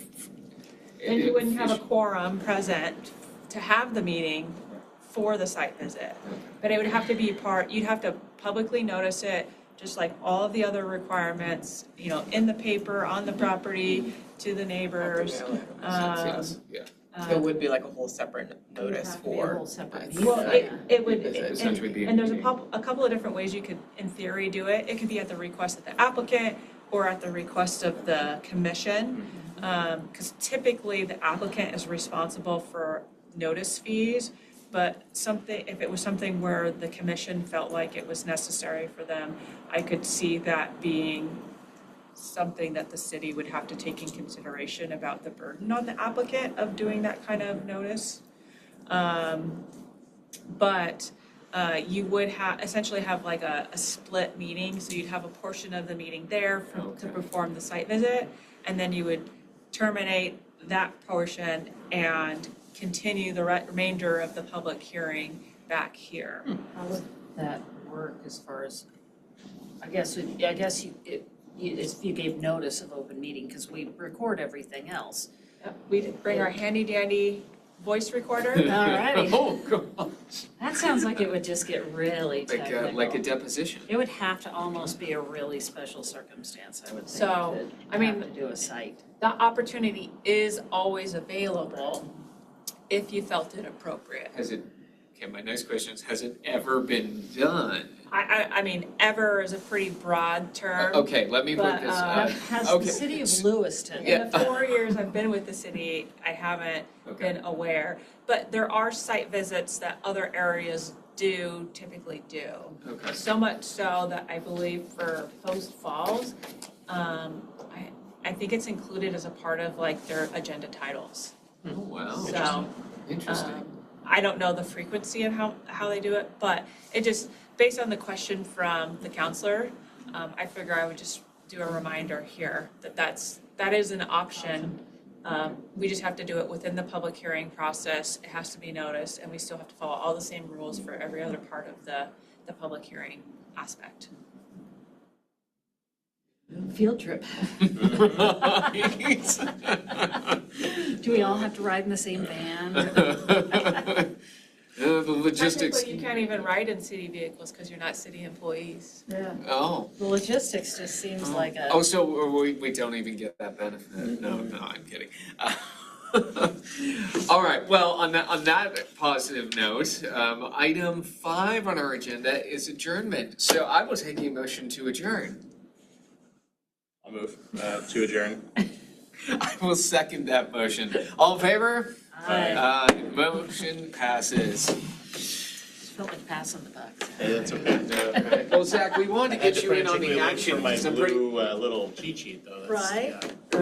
Speaker 3: And you wouldn't have a quorum present to have the meeting for the site visit. But it would have to be you'd have to publicly notice it, just like all of the other requirements, in the paper, on the property, to the neighbors.
Speaker 1: Yes, yeah.
Speaker 7: So it would be like a whole separate notice for.
Speaker 4: A whole separate.
Speaker 3: Well, it would,
Speaker 1: Essentially be a
Speaker 3: and there's
Speaker 1: meeting.
Speaker 3: a couple of different ways you could, in theory, do it. It could be at the request of the applicant or at the request of the commission. Because typically the applicant is responsible for notice fees, but if it was something where the commission felt like it was necessary for them, I could see that being something that the city would have to take in consideration about the burden on the applicant of doing that kind of notice. But you would essentially have like a split meeting, so you'd have a portion of the meeting there to perform the site visit, and then you would terminate that portion and continue the remainder of the public hearing back here.
Speaker 4: How would that work as far as, I guess if you gave notice of open meeting, because we record everything else.
Speaker 3: We'd bring our handy dandy voice recorder.
Speaker 4: Alrighty.
Speaker 1: Oh, gosh.
Speaker 4: That sounds like it would just get really technical.
Speaker 1: Like a deposition.
Speaker 4: It would have to almost be a really special circumstance, I would think,
Speaker 3: So, I mean,
Speaker 4: to do a site.
Speaker 3: The opportunity is always available if you felt it appropriate.
Speaker 1: My next question is, has it ever been done?
Speaker 3: I mean, ever is a pretty broad term.
Speaker 1: Okay, let me put
Speaker 3: But,
Speaker 1: this,
Speaker 4: Has
Speaker 1: okay.
Speaker 4: the city of Lewiston,
Speaker 1: Yeah.
Speaker 3: In the 4 years I've been with the city, I haven't
Speaker 1: Okay.
Speaker 3: been aware. But there are site visits that other areas typically do.
Speaker 1: Okay.
Speaker 3: So much so that I believe for Post Falls, I think it's included as a part of like their agenda titles.
Speaker 1: Oh, wow.
Speaker 3: So,
Speaker 1: Interesting.
Speaker 3: I don't know the frequency of how they do it, but it just, based on the question from the counselor, I figure I would just do a reminder here that is an option. We just have to do it within the public hearing process. It has to be noticed, and we still have to follow all the same rules for every other part of the public hearing aspect.
Speaker 4: field trip. Do we all have to ride in the same van?
Speaker 1: The logistics.
Speaker 3: Technically, you can't even ride in city vehicles because you're not city employees.
Speaker 4: Yeah.
Speaker 1: Oh.
Speaker 4: The logistics just seems like a.
Speaker 1: Oh, so we don't even get that benefit? No, I'm kidding. All right, well, on that positive note, item 5 on our agenda is adjournment. So I will take a motion to adjourn.
Speaker 5: I'll move to adjourn.
Speaker 1: I will second that motion. All in favor?
Speaker 4: Aye.
Speaker 1: Motion passes.
Speaker 4: Felt like passing the buck.
Speaker 5: Hey, that's okay.
Speaker 1: Well, Zach, we wanted to
Speaker 5: I had
Speaker 1: get
Speaker 5: to
Speaker 1: you in on the
Speaker 5: frantically look
Speaker 1: action.
Speaker 5: for my
Speaker 1: because I'm pretty-
Speaker 5: blue little cheat sheet though. That's-
Speaker 4: Right.
Speaker 5: yeah.